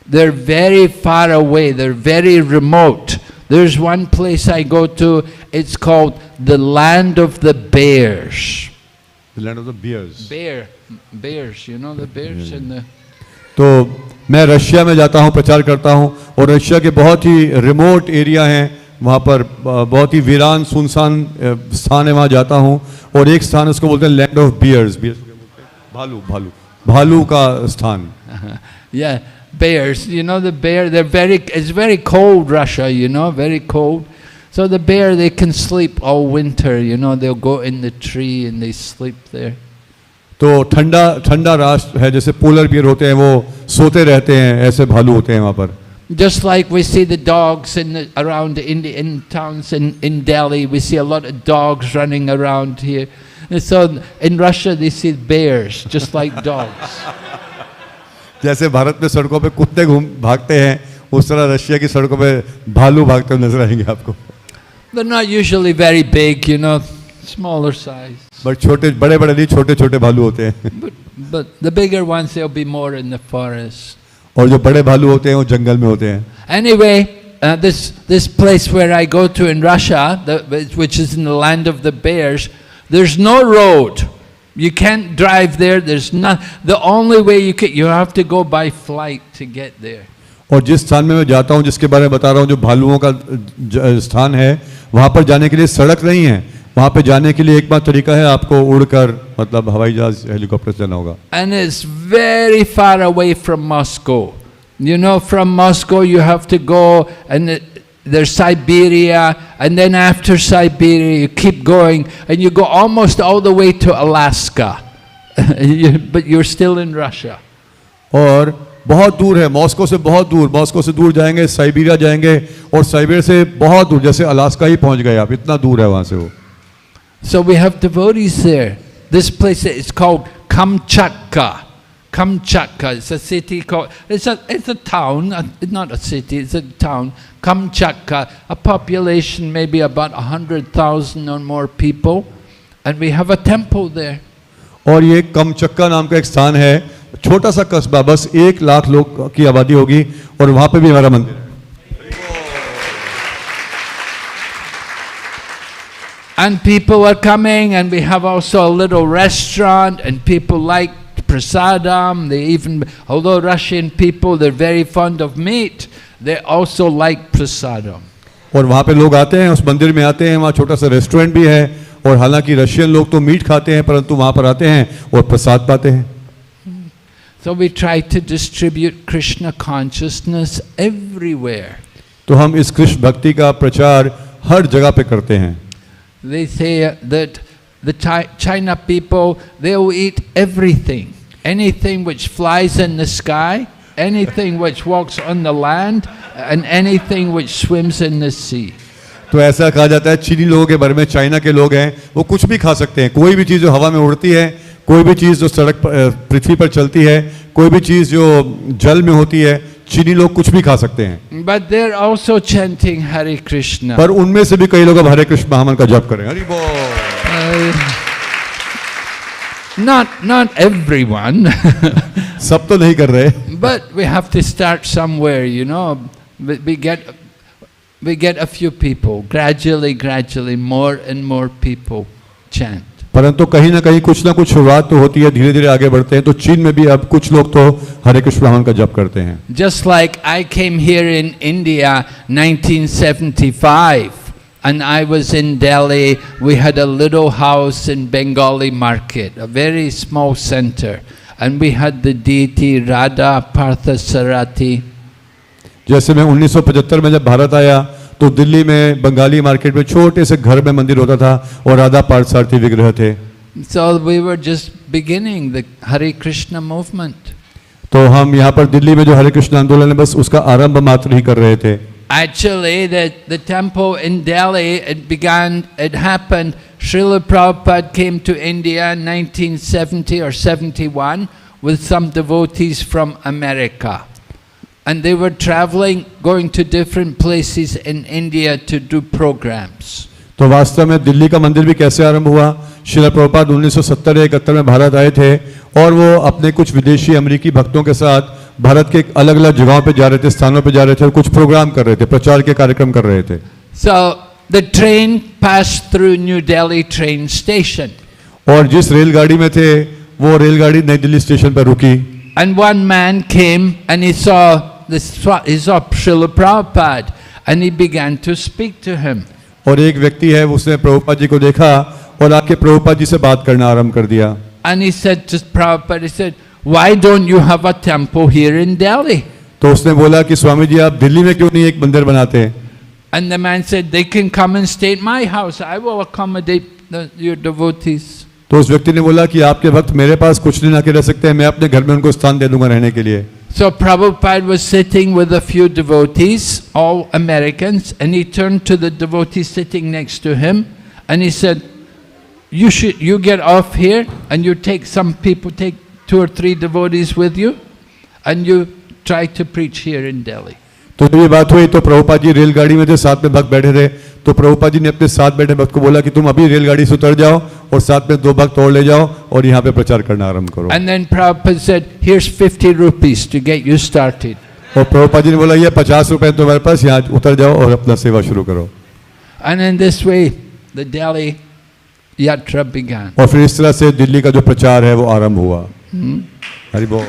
They're very far away. They're very remote. There's one place I go to. It's called the land of the bears. The land of the bears. Bears. You know the bears in the. तो मैं Russia में जाता हूँ, प्रचार करता हूँ और Russia के बहुत ही रिमोट एरिया हैं, वहाँ पर बहुत ही वीरान सुनसान स्थान है, वहाँ जाता हूँ और एक स्थान उसको बोलते हैं लैंड ऑफ बियर्स. भालू का स्थान. Yeah, bears. You know the bear. It's very cold, Russia. You know, very cold. So the bear, they can sleep all winter. You know, they'll go in the tree and they sleep there. तो ठंडा राष्ट्र है, जैसे polar bear होते हैं वो सोते रहते हैं, ऐसे भालू होते हैं वहाँ पर. Just like we see the dogs around in towns in Delhi, we see a lot of dogs running around here. And so in Russia they see bears, just like dogs. जैसे भारत में सड़कों पे कुत्ते भागते हैं, उस तरह रशिया की सड़कों पे भालू भागते हुए नजर आएंगे आपको. They're not usually very big, you know, smaller size. But बड़े नहीं, छोटे भालू होते हैं. But the bigger ones, they'll be more in the forest. और जो बड़े भालू होते हैं वो जंगल में होते हैं. Anyway, this place where I go to in Russia, which is in the land of the bears, there's no road. You can't drive there. There's not. The only way you have to go by flight to get there. और जिस स्थान में मैं जाता हूँ, जिसके बारे में बता रहा हूँ, जो भालुओं का स्थान है, वहाँ पर जाने के लिए सड़क नहीं है. वहाँ पे जाने के लिए एकमात्र तरीका है आपको उड़कर, मतलब हवाई जहाज, हेलीकॉप्टर से जाना होगा. And it's very far away from Moscow. You know, from Moscow you have to go, and there's Siberia, and then after Siberia you keep going, and you go almost all the way to Alaska, but you're still in Russia. और बहुत दूर है, Moscow से बहुत दूर, Moscow से दूर जाएंगे, साइबेरिया जाएंगे, और साइबेरिया से बहुत दूर, जैसे अलास्का ही पहुंच गए आप, इतना दूर है वहां से वो. So we have devotees there. This place is called Kamchatka. Kamchatka. It's a city called, it's a town, it's not a city, it's a town, Kamchatka, a population maybe about 100,000 or more people, and we have a temple there. और ये कमचक्का नाम का एक स्थान है, छोटा सा कस्बा, बस 1 लाख लोग की आबादी होगी और वहाँ पे भी हमारा मंदिर है. And people are coming, and we have also a little restaurant, and people like prasadam. They even, although Russian people, they're very fond of meat, they also like prasadam. और वहाँ पे लोग आते हैं, उस मंदिर में आते हैं, वहाँ छोटा सा रेस्टोरेंट भी है, और हालांकि रशियन लोग तो मीट खाते हैं, परंतु वहाँ पर आते हैं और प्रसाद पाते हैं. So we try to distribute Krishna consciousness everywhere. तो हम इस कृष्ण भक्ति का प्रचार हर जगह पे करते हैं. They say that the China people, they'll eat everything. Anything which flies in the sky, anything which walks on the land, and anything which swims in the sea. तो ऐसा कहा जाता है, चीनी लोगों के बारे में, चाइना के लोग हैं, वो कुछ भी खा सकते हैं. कोई भी चीज़ जो हवा में उड़ती है, कोई भी चीज़ जो सड़क पृथ्वी पर चलती है, कोई भी चीज़ जो जल में होती है, चीनी लोग कुछ भी खा सकते हैं. But they're also chanting Hare Krishna. पर उनमें से भी कई लोग अब हरे कृष्ण महामंत्र का जप करें. हरि बोल. Not everyone. सब तो नहीं कर रहे. But we have to start somewhere, you know. We get a few people. Gradually, more and more people chant. परंतु कहीं ना कहीं कुछ ना कुछ शुरुआत तो होती है, धीरे धीरे आगे बढ़ते हैं. तो चीन में भी अब कुछ लोग तो हरे कृष्ण महामंत्र का जप करते हैं. Just like I came here in India 1975, and I was in Delhi. We had a little house in Bengali market, a very small center, and we had the deity Radha Parthasarati. जैसे मैं 1975 में जब भारत आया तो दिल्ली में Bengali market में छोटे से घर में मंदिर होता था और राधा पार्थसारथी विग्रह थे. So we were just beginning the Hare Krishna movement. तो हम यहाँ पर दिल्ली में जो हरे कृष्ण आंदोलन है, बस उसका आरंभ मात्र ही कर रहे थे. Actually, the temple in Delhi, it happened, Srila Prabhupada came to India in 1970 or 71 with some devotees from America. And they were traveling, going to different places in India to do programs. तो वास्तव में दिल्ली का मंदिर भी कैसे आरंभ हुआ? श्रील प्रभुपाद 1970-71 में भारत आए थे और वो अपने कुछ विदेशी अमेरिकी भक्तों के साथ भारत के अलग अलग जगहों पे जा रहे थे, स्थानों पे जा रहे थे और कुछ प्रोग्राम कर रहे थे, प्रचार के कार्यक्रम कर रहे थे. So the train passed through New Delhi train station. और जिस रेलगाड़ी में थे वो रेलगाड़ी नई दिल्ली स्टेशन पर रुकी. And one man came and he saw Srila Prabhupada and he began to speak to him. और एक व्यक्ति है, उसने प्रभुपाद जी को देखा और आके प्रभुपाद जी से बात करना आरंभ कर दिया. And he said to Prabhupada, he said, "Why don't you have a temple here in Delhi?" तो उसने बोला कि स्वामी जी, आप दिल्ली में क्यों नहीं एक मंदिर बनाते हैं? And the man said, "They can come and stay at my house. I will accommodate your devotees." तो उस व्यक्ति ने बोला कि आपके भक्त मेरे पास कुछ दिन आके रह सकते हैं, मैं अपने घर में उनको स्थान दे दूंगा रहने के लिए. So Prabhupada was sitting with a few devotees, all Americans, and he turned to the devotee sitting next to him and he said, you get off here and you take some people, take 2 or 3 devotees with you and you try to preach here in Delhi. तो ये बात हुई तो प्रभुपाद जी रेलगाड़ी में थे, साथ में भक्त बैठे थे. तो प्रभुपाद जी ने अपने साथ बैठे भक्त को बोला कि तुम अभी रेलगाड़ी से उतर जाओ और साथ में 2 भक्त और ले जाओ और यहाँ पे प्रचार करना आरंभ करो. And then Prabhupada said, "Here's 50 rupees to get you started." और प्रभुपाद जी ने बोला, ये 50 रुपए तुम्हारे पास, यहाँ उतर जाओ और अपना सेवा शुरू करो. And in this way, the Delhi yatra began. और फिर इस तरह से दिल्ली का जो प्रचार है वो आरंभ हुआ. हरि बोल.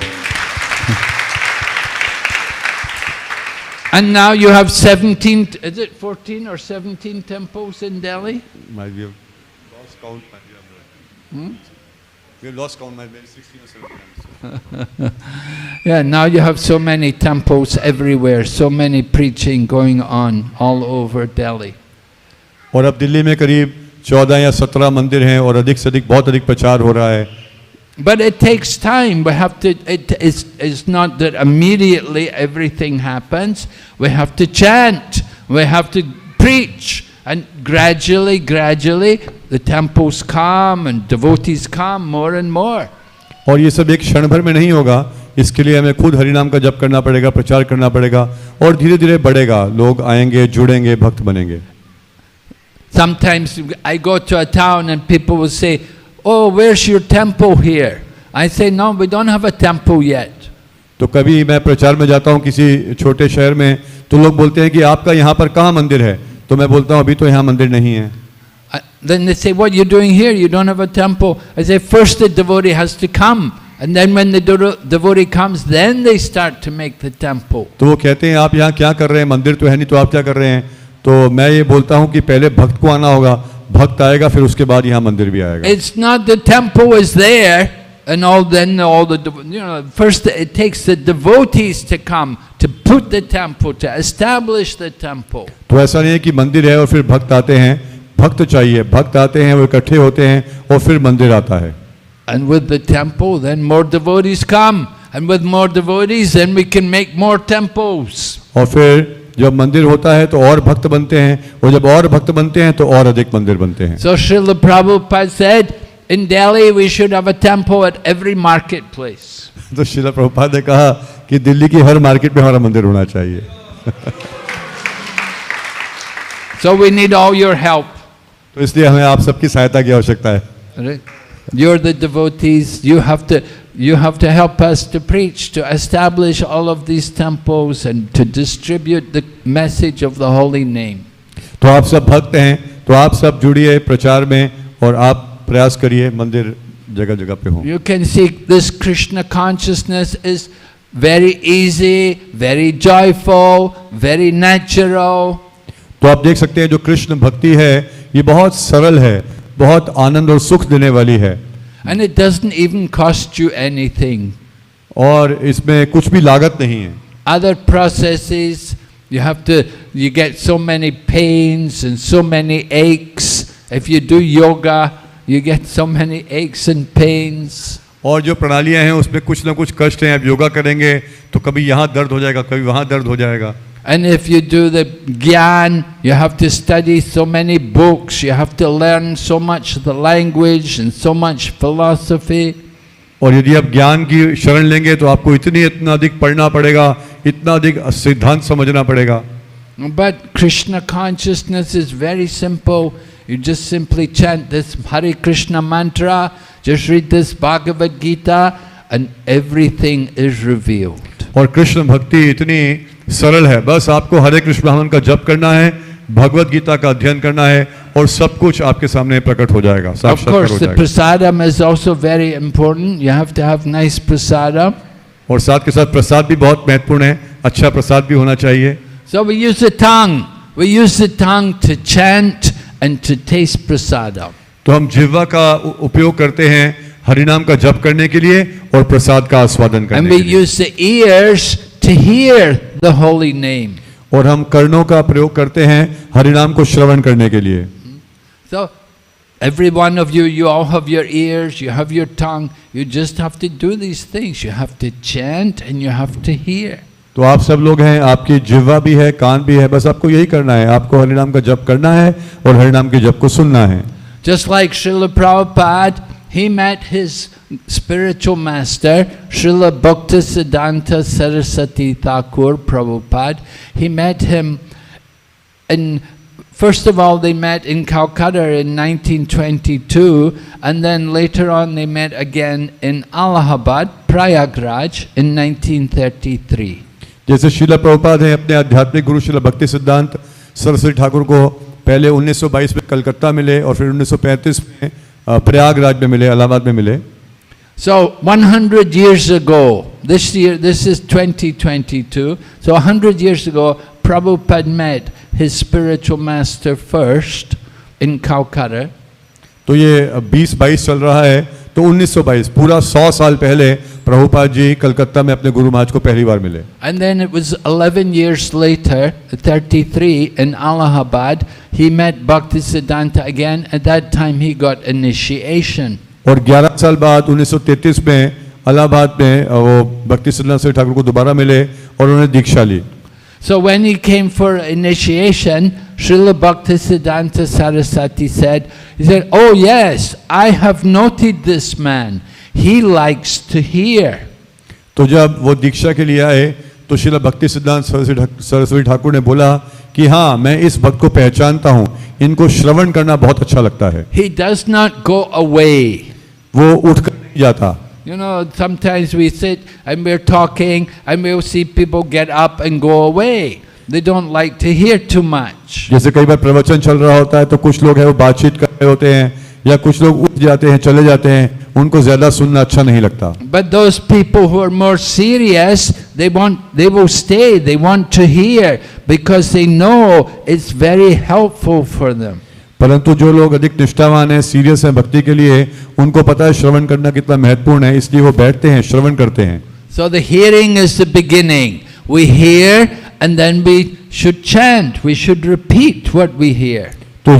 And now you have 17, is it 14 or 17 temples in Delhi? We have lost count. We have lost count. Maybe 16 or 17. Yeah, now you have so many temples everywhere, so many preaching going on all over Delhi. और अब दिल्ली में करीब 14 या 17 मंदिर हैं और अधिक से अधिक बहुत अधिक प्रचार हो रहा है. But it takes time. We have to. It's not that immediately everything happens. We have to chant. We have to preach, and gradually, the temples come and devotees come more and more. और ये सब एक क्षण भर में नहीं होगा, इसके लिए हमें खुद हरि नाम का जप करना पड़ेगा, प्रचार करना पड़ेगा और धीरे धीरे बढ़ेगा, लोग आएंगे, जुड़ेंगे, भक्त बनेंगे। Sometimes I go to a town and people will say, "Oh, where's your temple here?" I say, "No, we don't have a temple yet." तो कभी मैं प्रचार में जाता हूँ किसी छोटे शहर में, तो लोग बोलते हैं कि आपका यहाँ पर कहाँ मंदिर है? तो मैं बोलता हूँ अभी तो यहाँ मंदिर नहीं है। Then they say, "What are you doing here? You don't have a temple." I say, "First the devotee has to come, and then when the devotee comes, then they start to make the temple." तो वो कहते हैं आप यहाँ क्या कर रहे हैं, मंदिर तो है नहीं, तो आप क्या कर रहे हैं? तो मैं ये बोलता हूँ कि पहले भक्त को आना होगा, भक्त आएगा फिर उसके बाद यहाँ मंदिर भी आएगा। It's not the temple is there and all the first it takes the devotees to come to put the temple, to establish the temple. तो ऐसा नहीं है कि मंदिर है और फिर भक्त आते हैं, भक्त चाहिए, भक्त आते हैं, वो इकट्ठे होते हैं और फिर मंदिर आता है। And with the temple, then more devotees come, and with more devotees, then we can make more temples. और फिर जब मंदिर होता है तो और भक्त बनते हैं, और जब और भक्त बनते हैं तो और अधिक मंदिर बनते हैं। So Srila Prabhupada said, in Delhi we should have a temple at every marketplace. तो श्रील प्रभुपाद ने कहा कि दिल्ली की हर मार्केट में हमारा मंदिर होना चाहिए। So we need all your help. तो इसलिए हमें आप सबकी सहायता की आवश्यकता है। Right? You're the devotees. You have to help us to preach, to establish all of these temples, and to distribute the message of the holy name. तो आप सब भक्त हैं, तो आप सब जुड़िए प्रचार में और आप प्रयास करिए मंदिर जगह जगह पे हो। You can see this Krishna consciousness is very easy, very joyful, very natural. तो आप देख सकते हैं जो कृष्ण भक्ति है ये बहुत सरल है, बहुत आनंद और सुख देने वाली है। And it doesn't even cost you anything. और इसमें कुछ भी लागत नहीं है। Other processes, you get so many pains and so many aches. If you do yoga, you get so many aches and pains. और जो प्रणालियां हैं उसमें कुछ ना कुछ कष्ट हैं। अब योगा करेंगे तो कभी यहाँ दर्द हो जाएगा, कभी वहाँ दर्द हो जाएगा। And if you do the Gyan, you have to study so many books, you have to learn so much the language and so much philosophy. और यदि आप ज्ञान की शरण लेंगे तो आपको इतना अधिक पढ़ना पड़ेगा, इतना अधिक सिद्धांत समझना पड़ेगा। But Krishna consciousness is very simple. You just simply chant this Hare Krishna mantra, just read this Bhagavad Gita, and everything is revealed. और कृष्ण भक्ति इतनी सरल है, बस आपको हरे कृष्ण महामंत्र का जप करना है, भगवत गीता का अध्ययन करना है और सब कुछ आपके सामने प्रकट हो जाएगा, साक्षात्कार हो जाएगा। Of course, the prasadam is also very important. You have to have nice prasadam. और साथ के साथ प्रसाद भी बहुत महत्वपूर्ण है, अच्छा प्रसाद भी होना चाहिए। So we use the tongue. We use the tongue to chant and to taste prasadam. तो हम जिह्वा का उपयोग करते हैं हरिनाम का जप करने के लिए और प्रसाद का आस्वादन करने के लिए। And we use the ears to hear the holy name. और हम कर्णों का प्रयोग करते हैं हरिनाम को श्रवण करने के लिए। So every one of you, you all have your ears, you have your tongue. You just have to do these things. You have to chant and you have to hear. तो आप सब लोग हैं, आपकी जिह्वा भी है, कान भी है, बस आपको यही करना है, आपको हरिनाम का जप करना है और हरिनाम के जप को सुनना है। Just like Srila Prabhupada, he met his spiritual master, Srila Bhaktisiddhanta Saraswati Thakur Prabhupada. He met him first of all, they met in Calcutta in 1922, and then later on they met again in Allahabad, Prayagraj in 1933. जैसे श्रील प्रभुपाद हैं अपने आध्यात्मिक गुरु श्रील भक्ति सिद्धांत सरस्वती ठाकुर को पहले 1922 में कलकत्ता मिले और फिर 1935 में प्रयागराज में मिले, इलाहाबाद में मिले। So 100 years ago, this is 2022, so 100 years ago, Prabhupada met his spiritual master first in Calcutta. तो ये 2022 चल रहा है, तो 1922 पूरा 100 साल पहले प्रभुपाद जी कलकत्ता में अपने गुरु महाराज को पहली बार मिले। And then it was 11 years later, 33 in Allahabad, he met Bhaktisiddhanta again. At that time he got initiation. और 11 साल बाद 1933 में इलाहाबाद में वो भक्ति सिद्धांत ठाकुर को दोबारा मिले और उन्होंने दीक्षा ली। So when he came for initiation, Srila Bhaktisiddhanta Saraswati said, "Oh yes, I have noted this man. he likes to hear. तो जब वो दीक्षा के लिए आए तो श्रील भक्ति सिद्धांत सरस्वती ठाकुर ने बोला कि हाँ, मैं इस भक्त को पहचानता हूँ, इनको श्रवण करना बहुत अच्छा लगता है। He does not go away. वो उठकर नहीं जाता। You know, sometimes we sit and we're talking and we'll see people get up and go away. They don't like to hear too much. जैसे कई बार प्रवचन चल रहा होता है तो कुछ लोग हैं वो बातचीत कर रहे होते हैं, या कुछ लोग उठ जाते हैं, चले जाते हैं, उनको ज्यादा सुनना अच्छा नहीं लगता। But those people who are more serious, they will stay, they want to hear because they know it's very helpful for them. परंतु जो लोग अधिक निष्ठावान हैं, सीरियस हैं भक्ति के लिए, उनको पता है श्रवण करना कितना महत्वपूर्ण है, इसलिए वो बैठते हैं, श्रवण करते हैं। So the hearing is the beginning. We hear and then we should chant, we should repeat what we hear. तो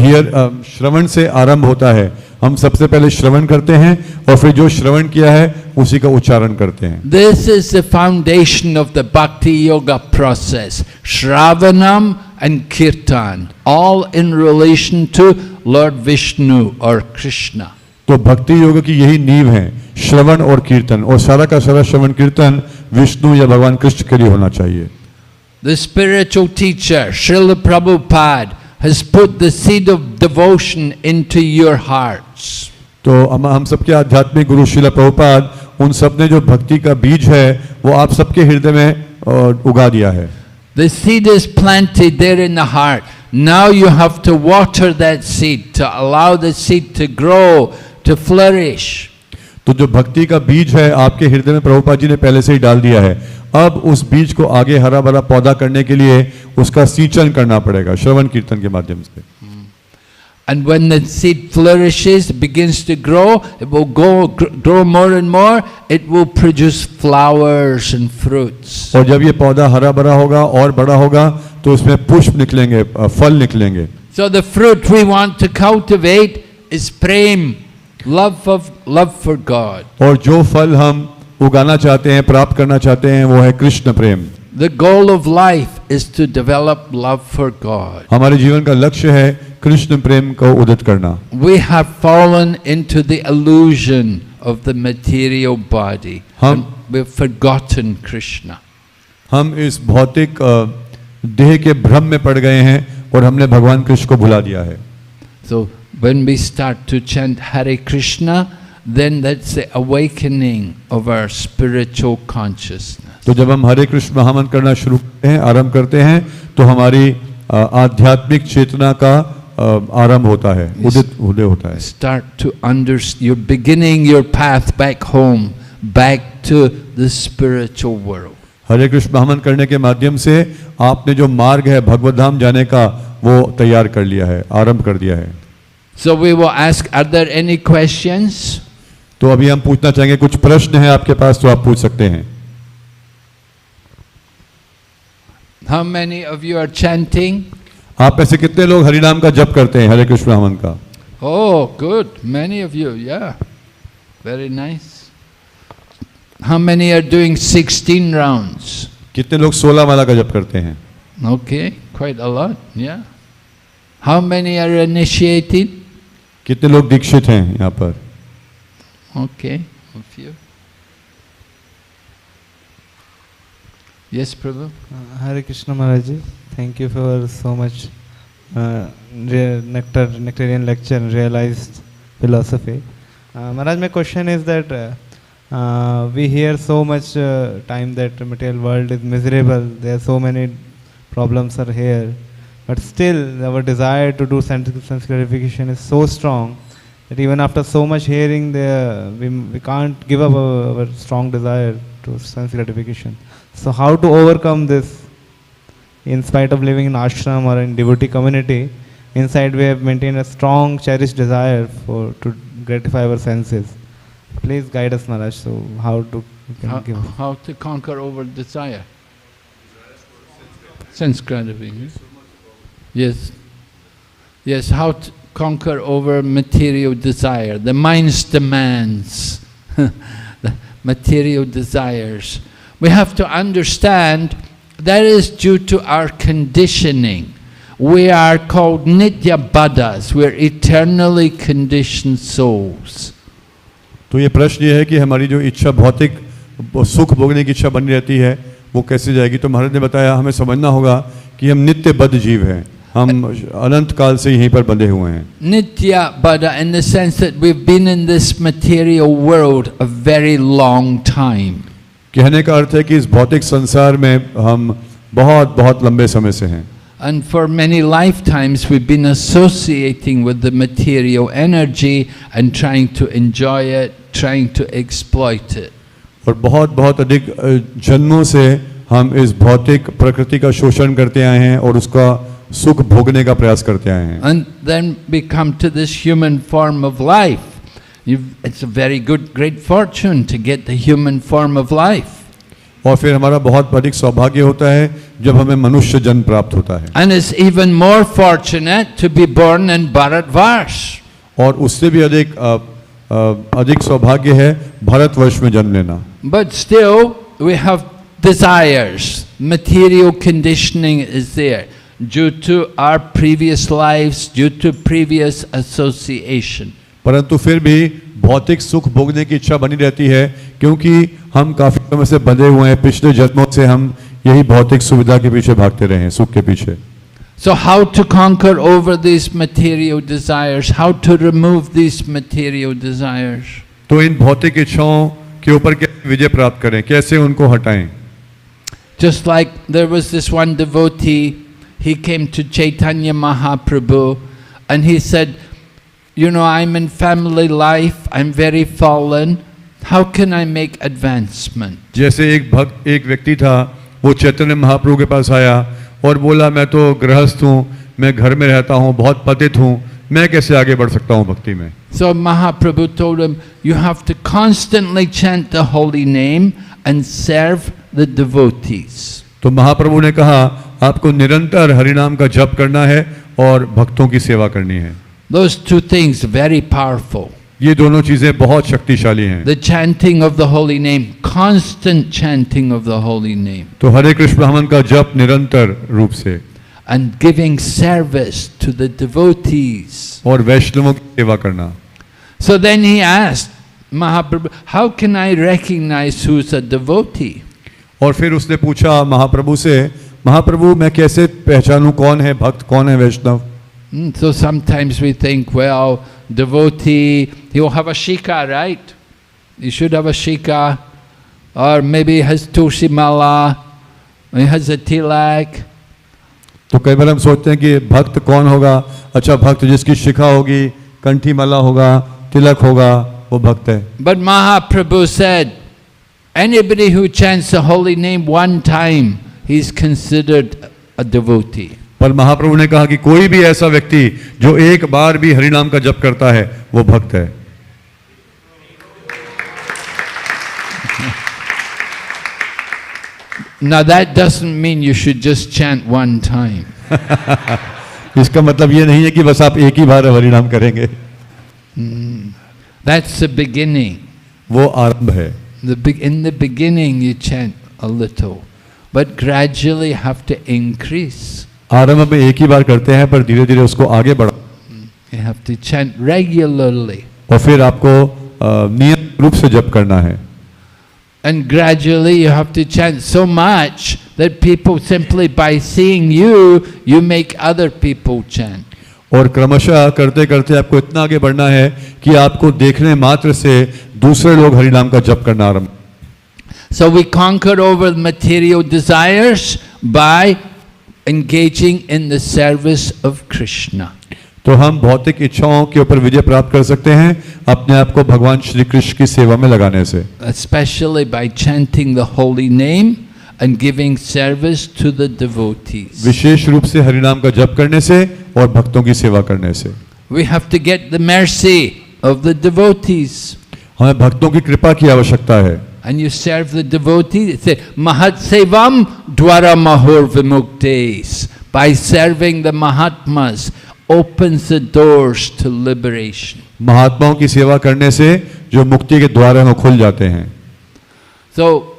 श्रवण से आरंभ होता है। हम सबसे पहले श्रवण करते हैं और फिर जो श्रवण किया है उसी का उच्चारण करते हैं। This is the foundation of the Bhakti Yoga process. Shravanam and Kirtan, all in relation to Lord Vishnu or Krishna. तो भक्ति योग की यही नींव है, श्रवण और कीर्तन, और सारा का सारा श्रवण कीर्तन विष्णु या भगवान कृष्ण के लिए होना चाहिए। The spiritual teacher, Srila Prabhupada, has put the seed of devotion into your hearts. तो हम सबके आध्यात्मिक गुरु श्रील प्रभुपाद, उन सब ने जो भक्ति का बीज है वो आप सबके हृदय में उगा दिया है। The seed is planted there in the heart. Now you have to water that seed to allow the seed to grow, to flourish. तो जो भक्ति का बीज है आपके हृदय में प्रभुपाद जी ने पहले से ही डाल दिया है। अब उस बीज को आगे हरा भरा पौधा करने के लिए उसका सिंचन करना पड़ेगा श्रवण कीर्तन के माध्यम से। And when the seed flourishes, begins to grow, it will grow more and more. It will produce flowers and fruits. और जब ये पौधा हरा भरा होगा और बड़ा होगा तो उसमें पुष्प निकलेंगे, फल निकलेंगे। So the fruit we want to cultivate is prem, love for God. और जो फल हम उगाना चाहते हैं, प्राप्त करना चाहते हैं, वो है कृष्ण प्रेम। The goal of life is to develop love for God. हमारे जीवन का लक्ष्य है कृष्ण प्रेम को उदित करना। We have fallen into the illusion of the material body. We've forgotten Krishna. हम इस भौतिक देह के भ्रम में पड़ गए हैं और हमने भगवान कृष्ण को भुला दिया है। So when we start to chant Hare Krishna, then that's the awakening of our spiritual consciousness. तो जब हम हरे कृष्ण महामंत्र करना शुरू करते हैं, आरंभ करते हैं, तो हमारी आध्यात्मिक चेतना का आरंभ होता है, उदय होता है। Start to understand. You're beginning your path back home, back to the spiritual world. हरे कृष्ण महामंत्र करने के माध्यम से आपने जो मार्ग है भगवत धाम जाने का वो तैयार कर लिया है, आरंभ कर दिया है। So we will ask, are there any questions? तो अभी हम पूछना चाहेंगे, कुछ प्रश्न है आपके पास तो आप पूछ सकते हैं। How many of you are chanting? आप में से कितने लोग हरिनाम का जप करते हैं, हरे कृष्ण महामंत्र का? Oh, good. Many of you, yeah. Very nice. How many are doing 16 rounds? कितने लोग 16 माला का जप करते हैं? Okay, quite a lot, yeah. How many are initiated? कितने लोग दीक्षित हैं यहाँ पर? Okay, a few. Yes, Prabhu. Hare Krishna Maharaj ji, thank you for so much nectarian lecture and realized philosophy. Maharaj, my question is that we hear so much time that the material world is miserable, there are so many problems are here, but still our desire to do sense gratification is so strong that even after so much hearing, we can't give up our strong desire to sense gratification. So how to overcome this? In spite of living in ashram or in devotee community, inside we have maintained a strong cherished desire to gratify our senses. Please guide us, Maharaj. So how to how to conquer over desire? Sense gratification. Yes. Yes, how to conquer over material desire, the mind's demands, the material desires. We have to understand that is due to our conditioning. We are called Nitya Baddhas, we're eternally conditioned souls. तो तो ये प्रश्न ये है कि हमारी जो इच्छा भौतिक सुख भोगने की इच्छा बनी रहती है वो कैसे जाएगी। तो महाराज ने बताया हमें समझना होगा कि हम नित्य बद्ध जीव हैं, हम अनंत काल से यहीं पर बंधे हुए हैं। Nitya Buddha, in the sense that we've been in this material world a very long time. कहने का अर्थ है कि इस भौतिक संसार में हम बहुत बहुत लंबे समय से हैं। And for many lifetimes we've been associating with the material energy and trying to enjoy it, trying to exploit it. और बहुत बहुत अधिक जन्मों से हम इस भौतिक प्रकृति का शोषण करते आए हैं और उसका सुख भोगने का प्रयास करते आए हैं। And then we come to this human form of life. It's a very good, great fortune to get the human form of life. और फिर हमारा बहुत अधिक सौभाग्य होता है जब हमें मनुष्य जन्म प्राप्त होता है। And it's even more fortunate to be born in Bharatvarsh. और उससे भी अधिक सौभाग्य है भारतवर्ष में जन्म लेना। But still we have desires. Material conditioning is there due to our previous lives, due to previous association. परंतु फिर भी भौतिक सुख भोगने की इच्छा बनी रहती है क्योंकि हम काफी समय से बंधे हुए हैं, पिछले जन्मों से हम यही भौतिक सुविधा के पीछे भागते रहे हैं, सुख के पीछे। So how to conquer over these material desires? How to remove these material desires? तो इन भौतिक इच्छाओं के ऊपर कैसे विजय प्राप्त करें, कैसे उनको हटाएं? Just like there was this one devotee, he came to Chaitanya Mahaprabhu and he said, you know, I'm in family life, I'm very fallen, how can I make advancement? जैसे एक व्यक्ति था, वो चैतन्य महाप्रभु के पास आया और बोला मैं तो गृहस्थ हूँ, मैं घर में रहता हूँ, बहुत पतित हूँ, मैं कैसे आगे बढ़ सकता हूँ भक्ति में? So Mahaprabhu told him, you have to constantly chant the holy name and serve the devotees. तो महाप्रभु ने कहा आपको निरंतर हरिनाम का जप करना है और भक्तों की सेवा करनी है। Those two things very powerful. ये दोनों चीजें बहुत शक्तिशाली हैं। The chanting of the holy name, constant chanting of the holy name. तो हरे कृष्ण ब्राह्मण का जप निरंतर रूप से, and giving service to the devotees. और वैष्णवों की सेवा करना। So then he asked Mahaprabhu, how can I recognize who's a devotee? और फिर उसने पूछा महाप्रभु से, महाप्रभु मैं कैसे पहचानूं कौन है भक्त, कौन है वैष्णव? So sometimes we think, well, devotee, he'll have a shika, right? He should have a shika, or maybe he has tulsi mala, or he has a tilak. तो कई बार हम सोचते हैं कि भक्त कौन होगा? अच्छा, भक्त जिसकी शिखा होगी, कंठी माला होगा, तिलक होगा, वो भक्त है। But Mahaprabhu said, anybody who chants the holy name one time, he's considered a devotee. पर महाप्रभु ने कहा कि कोई भी ऐसा व्यक्ति जो एक बार भी हरिनाम का जप करता है वो भक्त है। Now that doesn't mean you should just chant one time. इसका मतलब ये नहीं है कि बस आप एक ही बार हरिनाम करेंगे। That's the beginning. वो आरंभ है। In the beginning you chant a little, but gradually have to increase. आरंभ में एक ही बार करते हैं पर धीरे धीरे उसको आगे बढ़ा। You have to chant regularly. और फिर आपको नियमित रूप से जप करना है। And gradually you have to chant so much that people simply by seeing you, you make other people chant. और क्रमशः करते करते आपको इतना आगे बढ़ना है कि आपको देखने मात्र से दूसरे लोग हरिनाम का जप करना आरंभ। So we conquer over material desires by engaging in the service of Krishna. तो हम भौतिक इच्छाओं के ऊपर विजय प्राप्त कर सकते हैं अपने आप को भगवान श्री कृष्ण की सेवा में लगाने से, especially by chanting the holy name and giving service to the devotees. विशेष रूप से हरिनाम का जप करने से और भक्तों की सेवा करने से। We have to get the mercy of the devotees. हमें भक्तों की कृपा की आवश्यकता है। And you serve the devotees. Say Mahat Sevam Dwara Mahur Vimuktes. By serving the Mahatmas opens the doors to liberation. महात्माओं की सेवा करने से जो मुक्ति के द्वार हैं वो खुल जाते हैं। So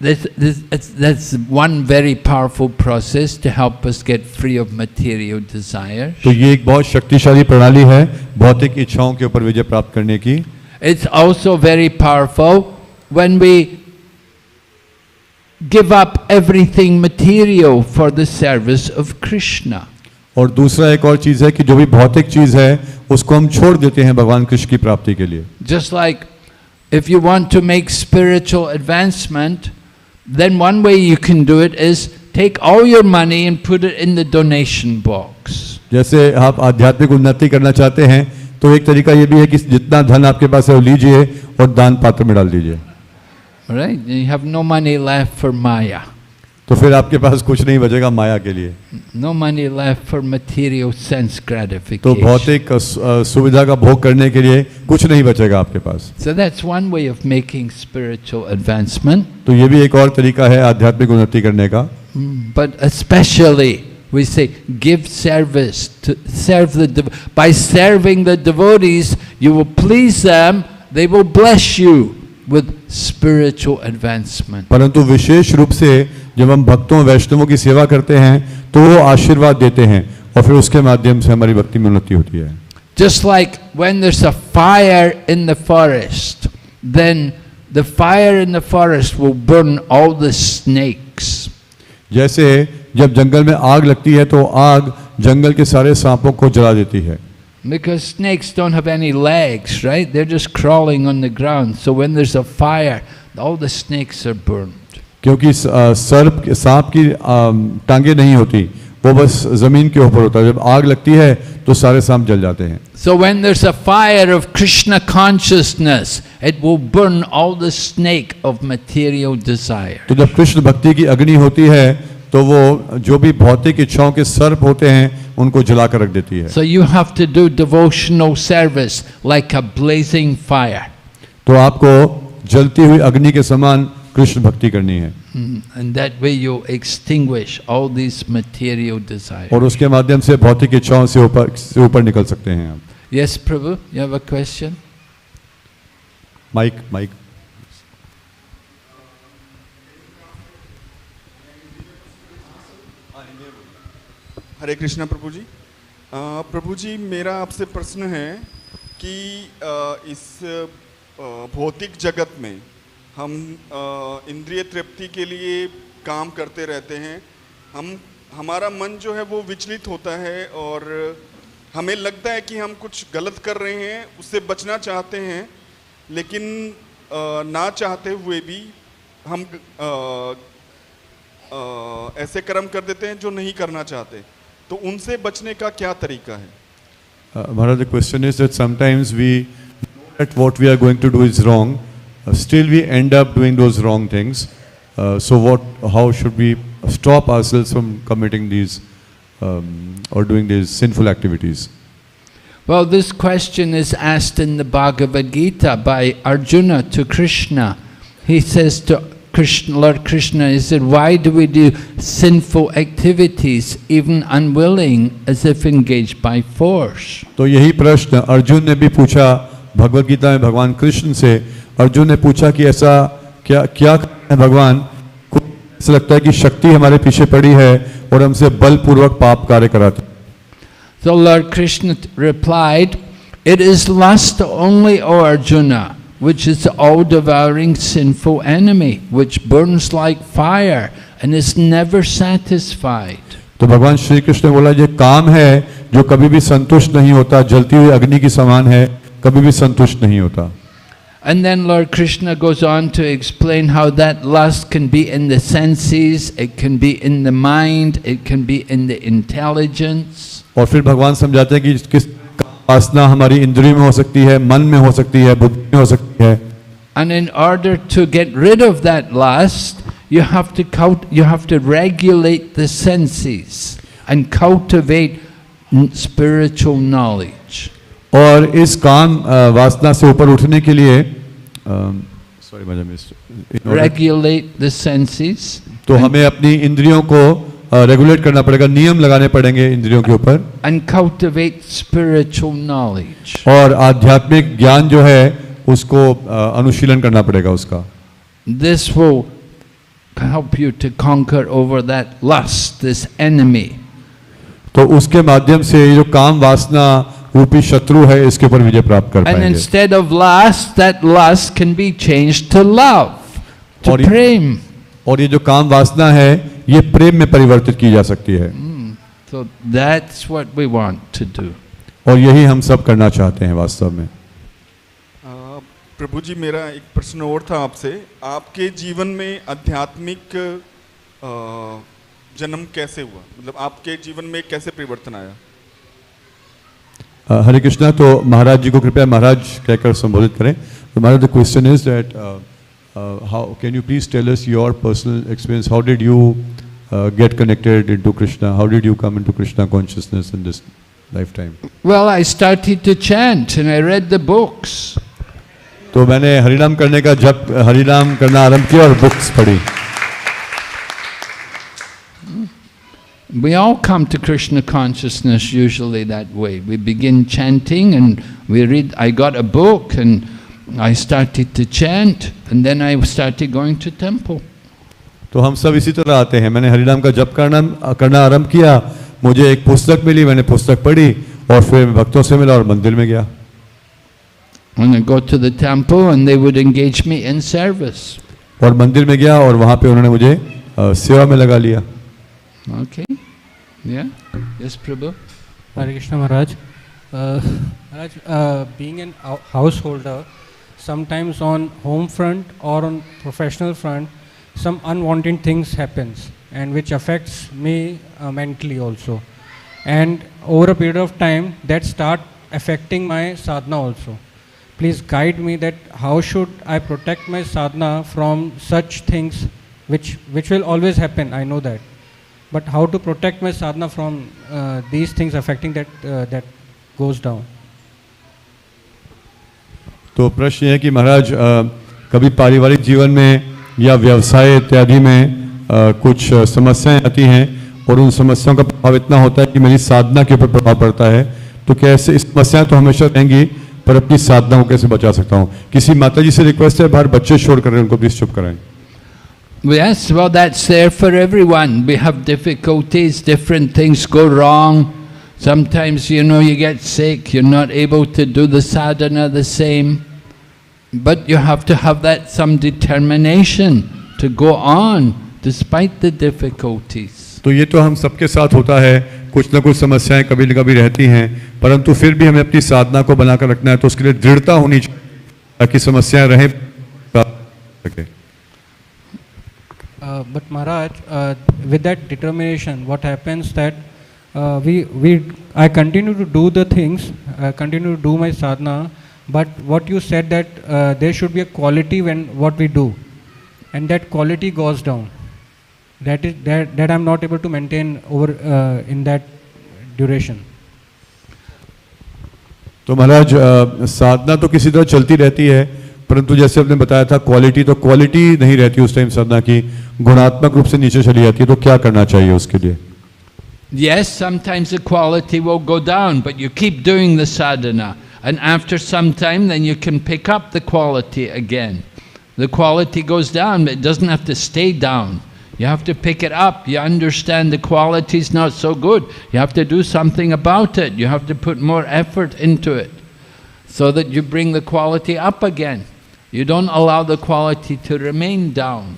that's one very powerful process to help us get free of material desires. तो ये एक बहुत शक्तिशाली प्रणाली है भौतिक इच्छाओं के ऊपर विजय प्राप्त करने की। It's also very powerful when we give up everything material for the service of Krishna. और दूसरा एक और चीज है कि जो भी भौतिक चीज है उसको हम छोड़ देते हैं भगवान कृष्ण की प्राप्ति के लिए. Just like if you want to make spiritual advancement, then one way you can do it is take all your money and put it in the donation box. जैसे आप आध्यात्मिक उन्नति करना चाहते हैं तो एक तरीका ये भी है कि जितना धन आपके पास है वो लीजिए और दान पात्र में डाल दीजिए. Right? You have no money left for Maya. तो फिर आपके पास कुछ नहीं बचेगा माया के लिए. No money left for material sense तो gratification. भौतिक सुविधा का भोग करने के लिए कुछ नहीं बचेगा आपके पास. So that's one way of making spiritual advancement. तो ये भी एक और तरीका है आध्यात्मिक उन्नति करने का. But especially we say give service to serve by serving the devotees you will please them, they will bless you with spiritual advancement. परंतु विशेष रूप से जब हम भक्तों वैष्णवों की सेवा करते हैं तो वो आशीर्वाद देते हैं और फिर उसके माध्यम से हमारी भक्ति में उन्नति होती है. Just like when there's a fire in the forest, then the fire in the forest will burn all the snakes. जैसे जब जंगल में आग लगती है तो आग जंगल के सारे सांपों को जला देती है. Because snakes don't have any legs, right? They're just crawling on the ground. So when there's a fire, all the snakes are burned. क्योंकि सांप की टांगे नहीं होती, वो बस जमीन के ऊपर होता है. जब आग लगती है तो सारे सांप जल जाते हैं. So when there's a fire of Krishna consciousness, it will burn all the snake of material desire. तो जब कृष्ण भक्ति की अग्नि होती है तो वो जो भी भौतिक इच्छाओं के सर्प होते हैं उनको जलाकर रख देती है. So you have to do devotional service like a blazing fire. तो आपको जलती हुई अग्नि के समान कृष्ण भक्ति करनी है. And that way you extinguish all these material desires. और उसके माध्यम से भौतिक इच्छाओं से ऊपर निकल सकते हैं आप. Yes, Prabhu, you have a question? Mic. Hare Krishna Prabhu ji. Prabhu ji, मेरा आपसे प्रश्न है कि इस भौतिक जगत में हम इंद्रिय तृप्ति के लिए काम करते रहते हैं. हमारा मन जो है वो विचलित होता है और हमें लगता है कि हम कुछ गलत कर रहे हैं, उससे बचना चाहते हैं, लेकिन ना चाहते हुए भी हम ऐसे कर्म कर देते हैं जो नहीं करना चाहते. तो उनसे बचने का क्या तरीका है? Maharaj, the question is that sometimes we know that what we are going to do is wrong, still we end up doing those wrong things. So how should we stop ourselves from committing these or doing these sinful activities? Well, this question is asked in the Bhagavad Gita by Arjuna to Krishna. He says to Krishna, Lord Krishna, he said, why do we do sinful activities, even unwilling, as if engaged by force? तो यही प्रश्न अर्जुन ने भी पूछा भगवद गीता में भगवान कृष्ण से. अर्जुन ने पूछा कि ऐसा क्या है भगवान, कुछ ऐसा लगता है कि शक्ति हमारे पीछे पड़ी है और हमसे बलपूर्वक पाप कार्य कराते. So Lord Krishna replied, it is lust only, O Arjuna, which is the all-devouring sinful enemy, which burns like fire and is never satisfied. तो भगवान श्री कृष्ण ने बोला, ये काम है जो कभी भी संतुष्ट नहीं होता, जलती हुई अग्नि की समान है, कभी भी संतुष्ट नहीं होता. And then Lord Krishna goes on to explain how that lust can be in the senses, it can be in the mind, it can be in the intelligence. और फिर भगवान समझाते हैं कि किस वासना हमारी इंद्रियों में हो सकती है, मन में हो सकती है, बुद्धि में हो सकती है. And in order to get rid of that lust, you have to regulate the senses and cultivate spiritual knowledge. और इस काम वासना से ऊपर उठने के लिए regulate the senses. तो हमें अपनी इंद्रियों को रेगुलेट करना पड़ेगा, नियम लगाने पड़ेंगे इंद्रियों के ऊपर. And cultivate spiritual knowledge. और आध्यात्मिक ज्ञान जो है उसको अनुशीलन करना पड़ेगा उसका. This will help you to conquer over that lust, this enemy. तो उसके माध्यम से जो काम वासना रूपी शत्रु है इसके ऊपर विजय प्राप्त कर And पाएंगे। instead of lust, that lust can be changed to love, to और ये- prem. और ये जो काम वासना है ये प्रेम में परिवर्तित की जा सकती है, So that's what we want to do. और यही हम सब करना चाहते हैं वास्तव में। प्रभु जी, मेरा एक प्रश्न और था आपसे। आपके जीवन में आध्यात्मिक जन्म कैसे हुआ, मतलब आपके जीवन में कैसे परिवर्तन आया? हरे कृष्णा। तो महाराज जी को कृपया महाराज कहकर संबोधित करें। तो Maharaj, the question is that how can you please tell us your personal experience, how did you get connected into Krishna, how did you come into Krishna consciousness in this lifetime? Well, I started to chant and I read the books. तो मैंने हरिनाम करने का जब हरिनाम करना आरंभ किया और बुक्स पढ़ी। We all come to Krishna consciousness usually that way. We begin chanting and we read, I got a book and I started to chant and then I started going to temple. तो हम सब इसी तरह आते हैं। मैंने हरिनाम का जप करना आरंभ किया, मुझे एक पुस्तक मिली, मैंने पुस्तक पढ़ी और फिर भक्तों से मिला और मंदिर में गया। And I go to the temple and they would engage me in service. और मंदिर में गया और वहाँ पे उन्होंने मुझे सेवा में लगा लिया। Okay? Yeah? Yes, Prabhu? Hare Krishna Maharaj. Maharaj, being an householder, sometimes on home front or on professional front, some unwanted things happens and which affects me mentally also. And over a period of time, that start affecting my sadhana also. Please guide me that how should I protect my sadhana from such things which will always happen, I know that. But how to protect my sadhana from these things affecting that goes down? तो प्रश्न ये है कि महाराज कभी पारिवारिक जीवन में या व्यवसाय इत्यादि में कुछ समस्याएं आती हैं और उन समस्याओं का प्रभाव इतना होता है कि मेरी साधना के ऊपर प्रभाव पड़ता है, तो कैसे इस समस्याएं तो हमेशा रहेंगी पर अपनी साधना को कैसे बचा सकता हूँ? किसी माता जी से रिक्वेस्ट है, बाहर बच्चे शोर कर रहे हैं, उनको प्लीज चुप कराएं। Yes, well that's there for everyone. We have difficulties, different things go wrong. Sometimes, you get sick, you're not able to do the sadhana the same. But you have to have that some determination to go on despite the difficulties. तो ये तो हम सबके साथ होता है, कुछ ना कुछ समस्याएं कभी न कभी रहती हैं, परंतु फिर भी हमें अपनी साधना को बनाकर रखना है, तो उसके लिए दृढ़ता होनी चाहिए ताकि समस्याएं रहें सके। But Maharaj, with that determination, what happens that I continue to do the things, continue to do my sadhana, but what you said that there should be a quality when what we do, and that quality goes down. That I'm not able to maintain over in that duration. तो महाराज साधना तो किसी तरह चलती रहती है, परंतु जैसे आपने बताया था क्वालिटी नहीं रहती उस टाइम साधना की, गुणात्मक रूप से नीचे चली जाती है, तो क्या करना चाहिए उसके लिए? Yes, sometimes the quality will go down, but you keep doing the sadhana. And after some time, then you can pick up the quality again. The quality goes down, but it doesn't have to stay down. You have to pick it up. You understand the quality is not so good. You have to do something about it. You have to put more effort into it so that you bring the quality up again. You don't allow the quality to remain down.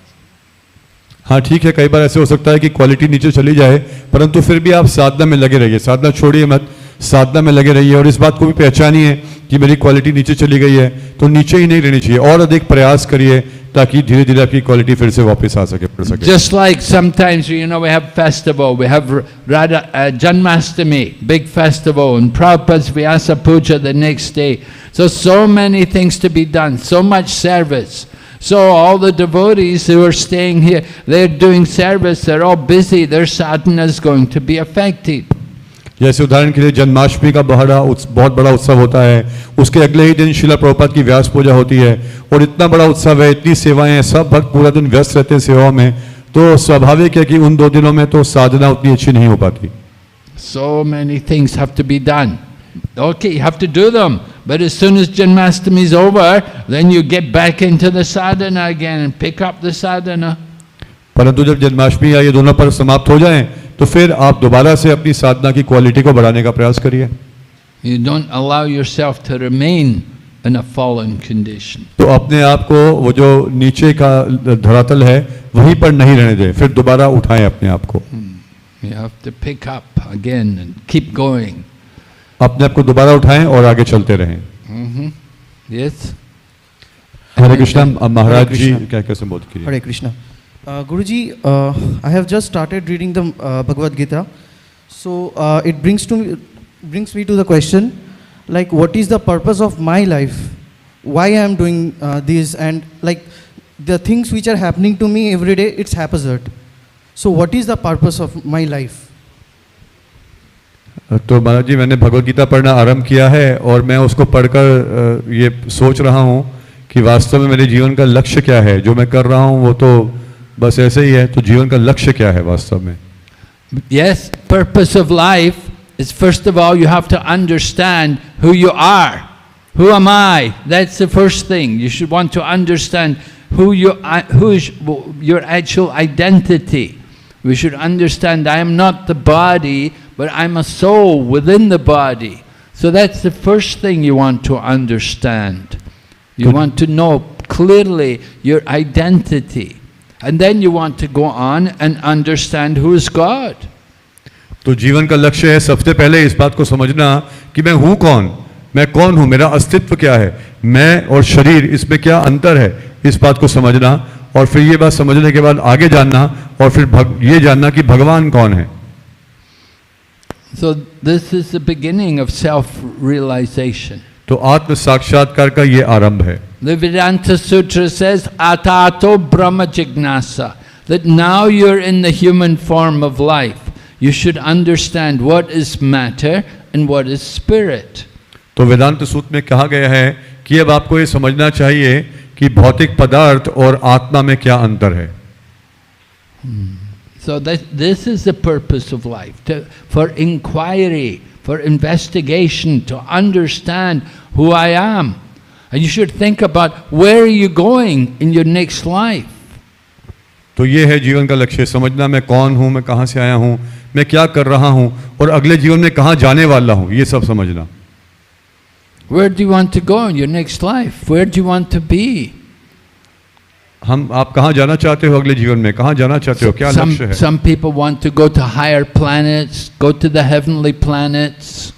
हाँ ठीक है, कई बार ऐसे हो सकता है कि quality नीचे चली जाए, परंतु फिर भी आप साधना में लगे रहिए, साधना छोड़िए मत, साधना में लगे रहिए और इस बात को भी पहचानिए कि मेरी क्वालिटी नीचे चली गई है, तो नीचे ही नहीं रहनी चाहिए, और अधिक प्रयास करिए ताकि धीरे धीरे आपकी क्वालिटी फिर से वापस आ सके, बढ़ सके। Just like sometimes, we have festival, we have Janmashtami, big festival, and Prabhupada's Vyasa Puja the next day. So many things to be done, so much service. So all the devotees who are staying here, they're doing service, they're all busy, their sadhana is going to be affected. जैसे उदाहरण के लिए जन्माष्टमी का बहुत बड़ा उत्सव होता है, उसके अगले ही दिन श्रील प्रभुपाद की व्यास पूजा होती है और इतना बड़ा उत्सव है, इतनी सेवाएं हैं, सब भक्त पूरा दिन व्यस्त रहते हैं सेवा में, तो स्वाभाविक है कि उन 2 दिनों में तो साधना उतनी अच्छी नहीं हो पाती। So many things have to be done. Okay, you have to do them, but as soon as Janmashtami is over, then you get back into the sadhana again and pick up the sadhana. परंतु जब जन्माष्टमी या ये दोनों पर्व समाप्त हो जाएं, तो फिर आप दोबारा से अपनी साधना की क्वालिटी को बढ़ाने का प्रयास करिए। You don't allow yourself to remain in a fallen condition. तो अपने आप को वो जो नीचे का धरातल है वहीं पर नहीं रहने दें, फिर दोबारा उठाएं अपने आप को. You have to pick up again and keep going. अपने आप को दोबारा उठाएं और आगे चलते रहें. Yes? हरे कृष्णा. महाराज हरे जी कृष्णा. क्या क्या संबोधित कीजिए. Hare Krishna. Guruji, I have just started reading the Bhagavad Gita. So it brings me to the question, like, what is the purpose of my life? Why I am doing this? And like the things which are happening to me every day, it's haphazard. So what is the purpose of my life? तो महाराज जी मैंने भगवद गीता पढ़ना आरंभ किया है और मैं उसको पढ़कर ये सोच रहा हूँ कि वास्तव में मेरे जीवन का लक्ष्य क्या है. जो मैं कर रहा हूँ वो तो बस ऐसे ही है. तो जीवन का लक्ष्य क्या है वास्तव में. Yes, purpose of life is, first of all, you have to understand who you are. Who am I? That's the first thing. You should want to understand who is your actual identity. We should understand I am not the body, but I'm a soul within the body. So that's the first thing you want to understand. You want to know clearly your identity. And then you want to go on and understand who is God. तो जीवन का लक्ष्य है सबसे पहले इस बात को समझना कि मैं हूँ कौन, मैं कौन हूँ, मेरा अस्तित्व क्या है, मैं और शरीर इसमें क्या अंतर है, इस बात को समझना. और फिर ये बात समझने के बाद आगे जानना और फिर ये जानना कि भगवान कौन है. So this is the beginning of self-realization. तो आत्म साक्षात्कार का ये आरंभ है. The Vedanta Sutra says, Atato Brahma Jignasa, that now you're in the human form of life. You should understand what is matter and what is spirit. तो वेदांत सूत्र में कहा गया है कि अब आपको ये समझना चाहिए कि भौतिक पदार्थ और आत्मा में क्या अंतर है. So this is the purpose of life, for inquiry, for investigation, to understand who I am. And you should think about where are you going in your next life. तो ये है जीवन का लक्ष्य, समझना मैं कौन हूँ, मैं कहाँ से आया हूँ, मैं क्या कर रहा हूँ और अगले जीवन में कहाँ जाने वाला हूँ, ये सब समझना. Where do you want to go in your next life? Where do you want to be? आप कहाँ जाना चाहते हो अगले जीवन में, कहाँ जाना चाहते हो, क्या लक्ष्य है. Some people want to go to higher planets, go to the heavenly planets.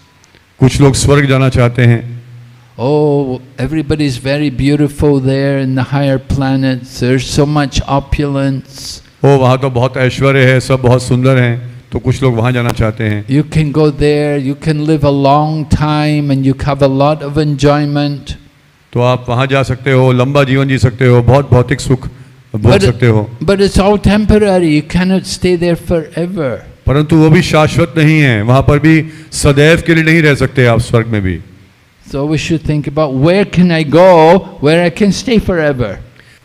कुछ लोग स्वर्ग जाना चाहते हैं. Oh, everybody's very beautiful there in the higher planets. There's so much opulence. ओ वहाँ तो बहुत ऐश्वर्य है, सब बहुत सुंदर हैं, तो कुछ लोग वहाँ जाना चाहते हैं. You can go there, you can live a long time and you have a lot of enjoyment. तो आप वहाँ जा सकते हो, लंबा जीवन जी सकते हो, बहुत भौतिक सुख भोग सकते हो. But it's all temporary. You cannot stay there forever. परंतु वो भी शाश्वत नहीं है, वहाँ पर भी सदैव के लिए नहीं रह सकते आप स्वर्ग में भी. So we should think about where can I go where I can stay forever.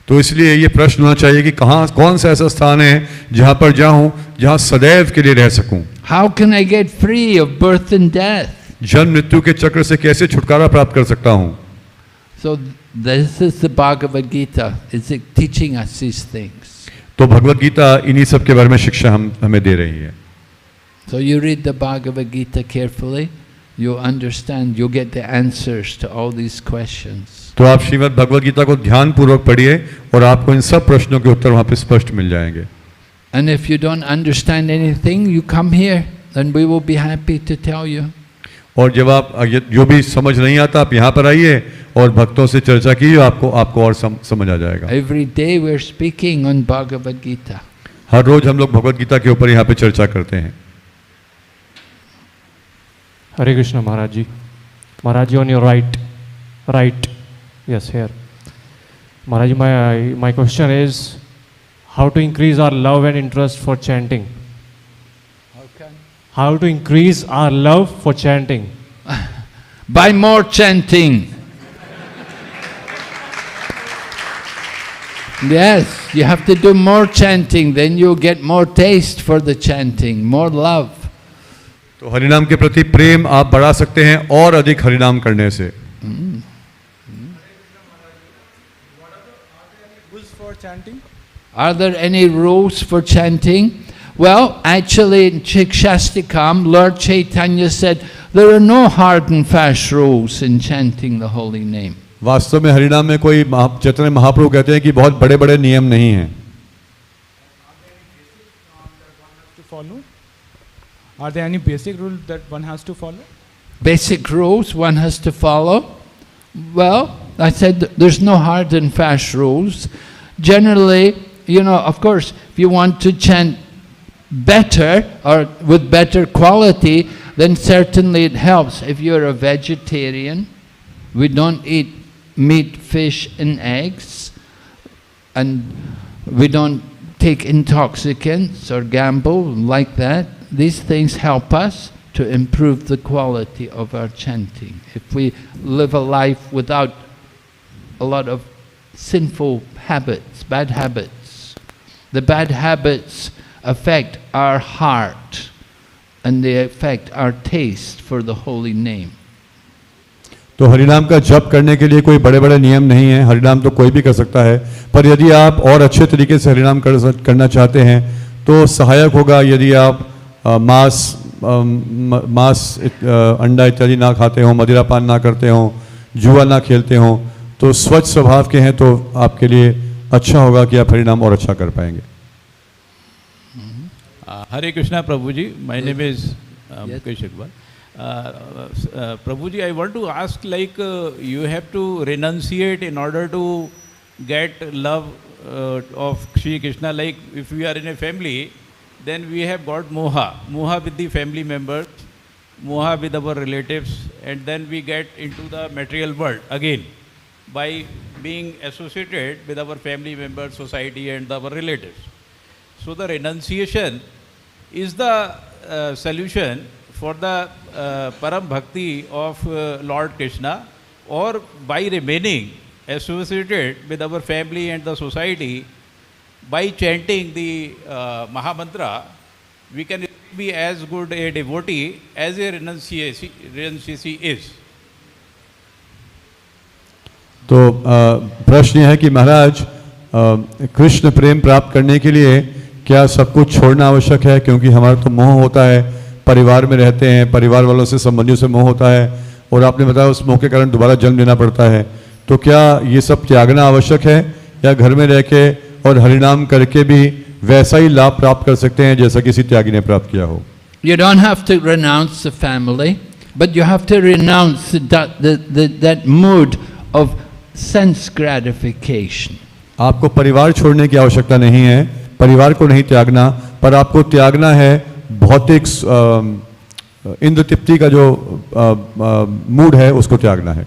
तो इसलिए ये प्रश्न होना चाहिए कि कहाँ, कौन सा ऐसा स्थान है जहाँ पर जाऊँ जहाँ सदैव के लिए रह सकूँ. How can I get free of birth and death? जन्म मृत्यु के चक्र से कैसे छुटकारा प्राप्त कर सकता हूँ. So this is the Bhagavad Gita. It's teaching us these things. तो भगवद गीता इन्हीं सब के बारे में शिक्षा हमें दे रही है. So you read the Bhagavad Gita carefully, you understand, you get the answers to all these questions. तो आप श्रीमद् भगवद गीता को ध्यान पूर्वक पढ़िए और आपको इन सब प्रश्नों के उत्तर वहाँ पे स्पष्ट मिल जाएंगे. And if you don't understand anything, you come here, and we will be happy to tell you. और जब आप जो भी समझ नहीं आता आप यहाँ पर आइए और भक्तों से चर्चा कीजिए, आपको और समझ आ जाएगा. Every day we are speaking on Bhagavad Gita. हर रोज हम लोग भगवद गीता के ऊपर यहाँ पे चर्चा करते हैं. Hare Krishna Maharaj ji. Maharaj ji, on your right, yes, here. Maharaj ji, my question is, how to increase our love and interest for chanting? How to increase our love for chanting? By more chanting. Yes, you have to do more chanting, then you'll get more taste for the chanting, more love. तो हरिनाम के प्रति प्रेम आप बढ़ा सकते हैं और अधिक हरिनाम करने से. Are there any rules for chanting? Well, actually in Chikshastikam, Lord Chaitanya said, There are no hard and fast rules in chanting the holy name. वास्तव में हरिनाम में कोई चैतन्य महाप्रभु कहते हैं कि बहुत बड़े बड़े नियम नहीं हैं. To follow? Are there any basic rules that one has to follow? Basic rules one has to follow? Well, I said there's no hard and fast rules. Generally, of course, if you want to chant better or with better quality, then certainly it helps. If you're a vegetarian, we don't eat meat, fish and eggs, and we don't take intoxicants or gamble like that. These things help us to improve the quality of our chanting. If we live a life without a lot of sinful habits, bad habits, the bad habits affect our heart and they affect our taste for the holy name. तो हरिनाम का जप करने के लिए कोई बड़े बड़े नियम नहीं है. हरिनाम तो कोई भी कर सकता है, पर यदि आप और अच्छे तरीके से हरिनाम करना चाहते हैं तो सहायक होगा यदि आप मांस अंडा इत्यादि ना खाते हो, मदिरापान ना करते हो, जुआ ना खेलते हो, तो स्वच्छ स्वभाव के हैं तो आपके लिए अच्छा होगा कि आप हरिनाम और अच्छा कर पाएंगे. Hare Krishna Prabhu ji, my name is Mukesh Akbar. Prabhuji, I want to ask, you have to renunciate in order to get love of Shri Krishna. Like if we are in a family, then we have got moha with the family members, moha with our relatives, and then we get into the material world again by being associated with our family members, society and our relatives. So the renunciation is the solution for the Param Bhakti of Lord Krishna, or by remaining associated with our family and the society, by chanting the Mahamantra, we can be as good a devotee as a renunciation is. तो प्रश्न यह है कि महाराज कृष्ण प्रेम प्राप्त करने के लिए क्या सब कुछ छोड़ना आवश्यक है, क्योंकि हमारा तो मोह होता है, परिवार में रहते हैं, परिवार वालों से संबंधियों से मोह होता है, और आपने बताया उस मोह के कारण दोबारा जन्म लेना पड़ता है. तो क्या ये सब त्यागना आवश्यक है, या घर में रह के और हरिनाम करके भी वैसा ही लाभ प्राप्त कर सकते हैं जैसा किसी त्यागी ने प्राप्त किया हो? You don't have to renounce the family, but you have to renounce that mood of sense gratification. आपको परिवार छोड़ने की आवश्यकता नहीं है, परिवार को नहीं त्यागना, पर आपको त्यागना है भौतिक इंद्र तृप्ति का जो मूड है उसको त्यागना है.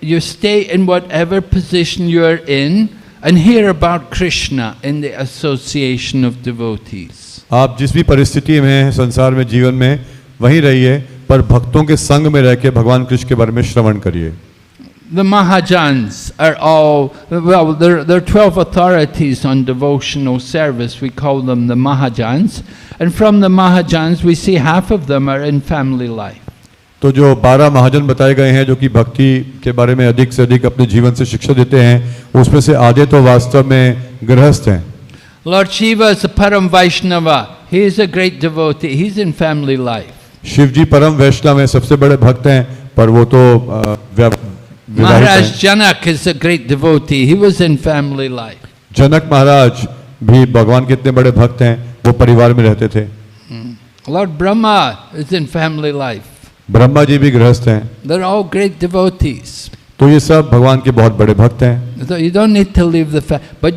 You stay in whatever position you are in and hear about Krishna in the association of devotees. आप जिस भी परिस्थिति में हैं संसार में, जीवन में, वहीं रहिए, पर भक्तों के संग में रह के भगवान कृष्ण के बारे में श्रवण करिए. The Mahajans are all, well, there are 12 authorities on devotional service. We call them the Mahajans. And from the Mahajans, we see half of them are in family life. तो जो 12 महाजन बताए गए हैं जो कि भक्ति के बारे में अधिक से अधिक अपने जीवन से शिक्षा देते हैं, उसमें से आधे तो वास्तव में गृहस्थ हैं. Lord Shiva is a Param Vaishnava. He is a great devotee. He's in family life. Shiv जी परम वैष्णव हैं, सबसे बड़े भक्त हैं, पर वो तो Maharaj Janak is a great devotee. He was in family life. जनक महाराज भी भगवान के इतने बड़े भक्त हैं, वो परिवार में रहते थे. Lord Brahma is in family life. Brahma ji भी गृहस्थ हैं. They're all great devotees. तो ये सब भगवान के बहुत बड़े भक्त हैं. So you don't need to leave the family. But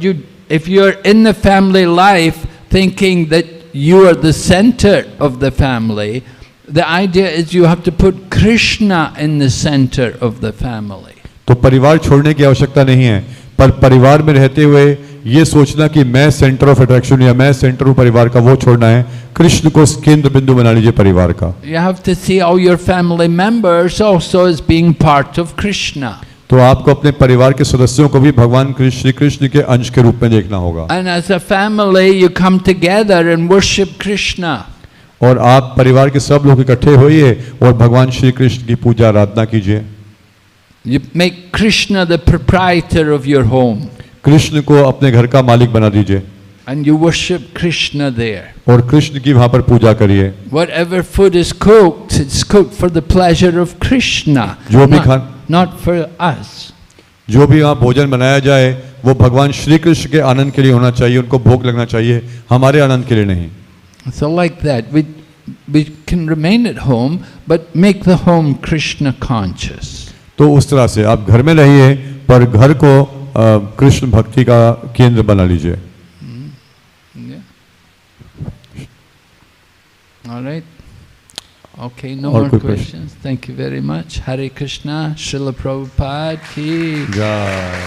if you're in the family life thinking that you are the center of the family, the idea is you have to put Krishna in the center of the family. तो परिवार छोड़ने की आवश्यकता नहीं है, पर परिवार में रहते हुए ये सोचना कि मैं सेंटर ऑफ अट्रैक्शन या मैं सेंटर हूँ परिवार का, वो छोड़ना है. कृष्ण को केंद्र बिंदु बना लीजिए परिवार का. You have to see all your family members also as being part of Krishna. तो आपको अपने परिवार के सदस्यों को भी भगवान श्री कृष्ण के अंश के रूप में देखना होगा. And as a family you come together and worship Krishna. और आप परिवार के सब लोग इकट्ठे होइए और भगवान श्री कृष्ण की पूजा आराधना कीजिए. You make Krishna the proprietor of your home. Krishna को अपने घर का मालिक बना दीजिए. and you worship Krishna there. और कृष्ण की वहाँ पर पूजा करिए. Whatever food is cooked, it's cooked for the pleasure of Krishna, जो भी not for us. जो भी वहाँ भोजन बनाया जाए वो भगवान श्री कृष्ण के आनंद के लिए होना चाहिए, उनको भोग लगना चाहिए, हमारे आनंद के लिए नहीं. So like that, we can remain at home, but make the home Krishna conscious. तो उस तरह से आप घर में रहिए पर घर को कृष्ण भक्ति का केंद्र बना लीजिए. All right. Okay, no more questions. Thank you very much. Hare Krishna, Srila Prabhupada ki jai.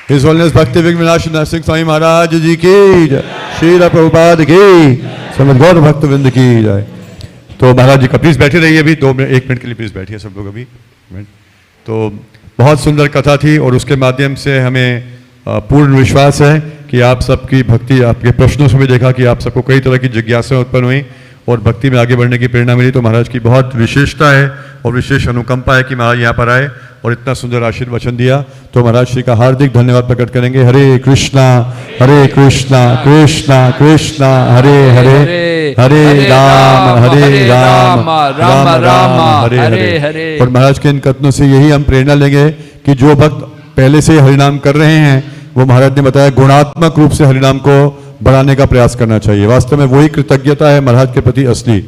His Holiness Bhakti Vigvinash Narsingh Swami Maharaj ji ki jai. Srila Prabhupada ki, समझ गौर भक्त वृंद की जय. तो महाराज जी का प्लीज बैठे रहिए अभी 1 मिनट के लिए प्लीज बैठिए सब लोग अभी. तो बहुत सुंदर कथा थी और उसके माध्यम से हमें पूर्ण विश्वास है कि आप सबकी भक्ति, आपके प्रश्नों से भी देखा कि आप सबको कई तरह की जिज्ञासा उत्पन्न हुई और भक्ति में आगे बढ़ने की प्रेरणा मिली. तो महाराज की बहुत विशेषता है और विशेष अनुकंपा है कि महाराज यहाँ पर आए और इतना सुंदर आशीर्वचन दिया. तो महाराज श्री का हार्दिक धन्यवाद प्रकट करेंगे. हरे कृष्णा कृष्णा कृष्णा हरे हरे, हरे राम राम राम हरे हरे. और महाराज के इन कथनों से यही हम प्रेरणा लेंगे कि जो भक्त पहले से हरिनाम कर रहे हैं वो महाराज ने बताया गुणात्मक रूप से हरिनाम को बढ़ाने का प्रयास करना चाहिए. वास्तव में वही कृतज्ञता है महाराज के प्रति असली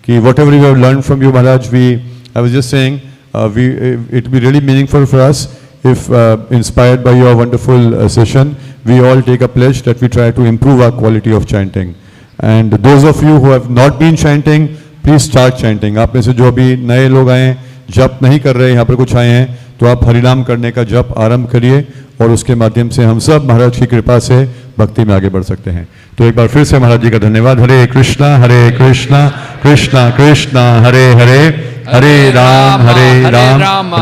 कि whatever you have learn from you Maharaj, we I was just saying it be really meaningful for us if inspired by your wonderful session we all take a pledge that we try to improve our quality of chanting. And those of you who have not been chanting, please start chanting. आप में से जो भी नए लोग आए जप नहीं कर रहे यहाँ पर कुछ आए हैं तो आप हरिनाम करने का जप आरंभ करिए और उसके माध्यम से हम सब महाराज की कृपा से भक्ति में आगे बढ़ सकते हैं. तो एक बार फिर से महाराज जी का धन्यवाद. हरे कृष्णा कृष्णा कृष्णा हरे हरे, हरे राम राम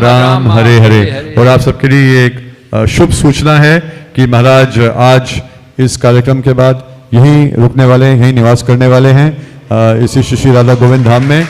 राम हरे हरे. और आप सबके लिए एक शुभ सूचना है कि महाराज आज इस कार्यक्रम के बाद यहीं रुकने वाले हैं, यहीं निवास करने वाले हैं इसी श्री राधा गोविंद धाम में.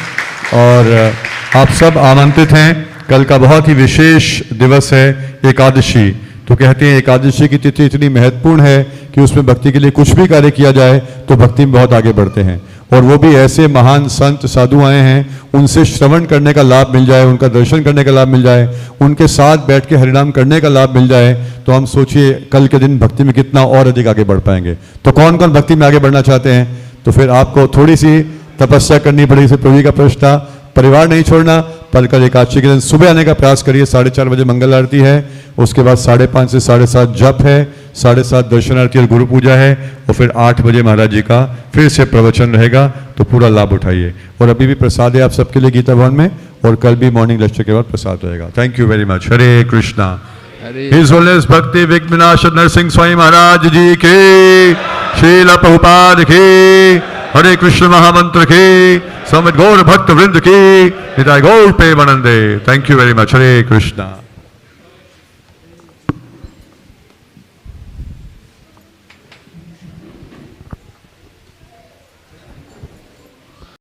और आप सब आमंत्रित हैं. कल का बहुत ही विशेष दिवस है एकादशी. तो कहते हैं एकादशी की तिथि इतनी महत्वपूर्ण है कि उसमें भक्ति के लिए कुछ भी कार्य किया जाए तो भक्ति में बहुत आगे बढ़ते हैं. और वो भी ऐसे महान संत साधु आए हैं, उनसे श्रवण करने का लाभ मिल जाए, उनका दर्शन करने का लाभ मिल जाए, उनके साथ बैठ के हरिनाम करने का लाभ मिल जाए तो हम सोचिए कल के दिन भक्ति में कितना और अधिक आगे बढ़ पाएंगे. तो कौन कौन भक्ति में आगे बढ़ना चाहते हैं? तो फिर आपको थोड़ी सी तपस्या करनी पड़ेगी. इसे प्रभु जी का प्रश्न था. परिवार नहीं छोड़ना, पर कल एकादशी के दिन सुबह आने का प्रयास करिए. 4:30 बजे मंगल आरती है, उसके बाद 5:30 से 7:30 जप है, 7:30 दर्शन आरती और गुरु पूजा है और फिर 8 बजे महाराज जी का फिर से प्रवचन रहेगा. तो पूरा लाभ उठाइए. और अभी भी प्रसाद है आप सबके लिए गीता भवन में और कल भी मॉर्निंग लेक्चर के बाद प्रसाद रहेगा. Thank you very much. Hare Krishna. His holiness भक्ति विघ्नाश नरसिंह स्वामी महाराज जी के, श्रील प्रभुपाद की, हरे कृष्ण महामंत्र की, समित गौर भक्त वृंद की, निताय गौर प्रेमानंदे. Thank you very much. Hare Krishna.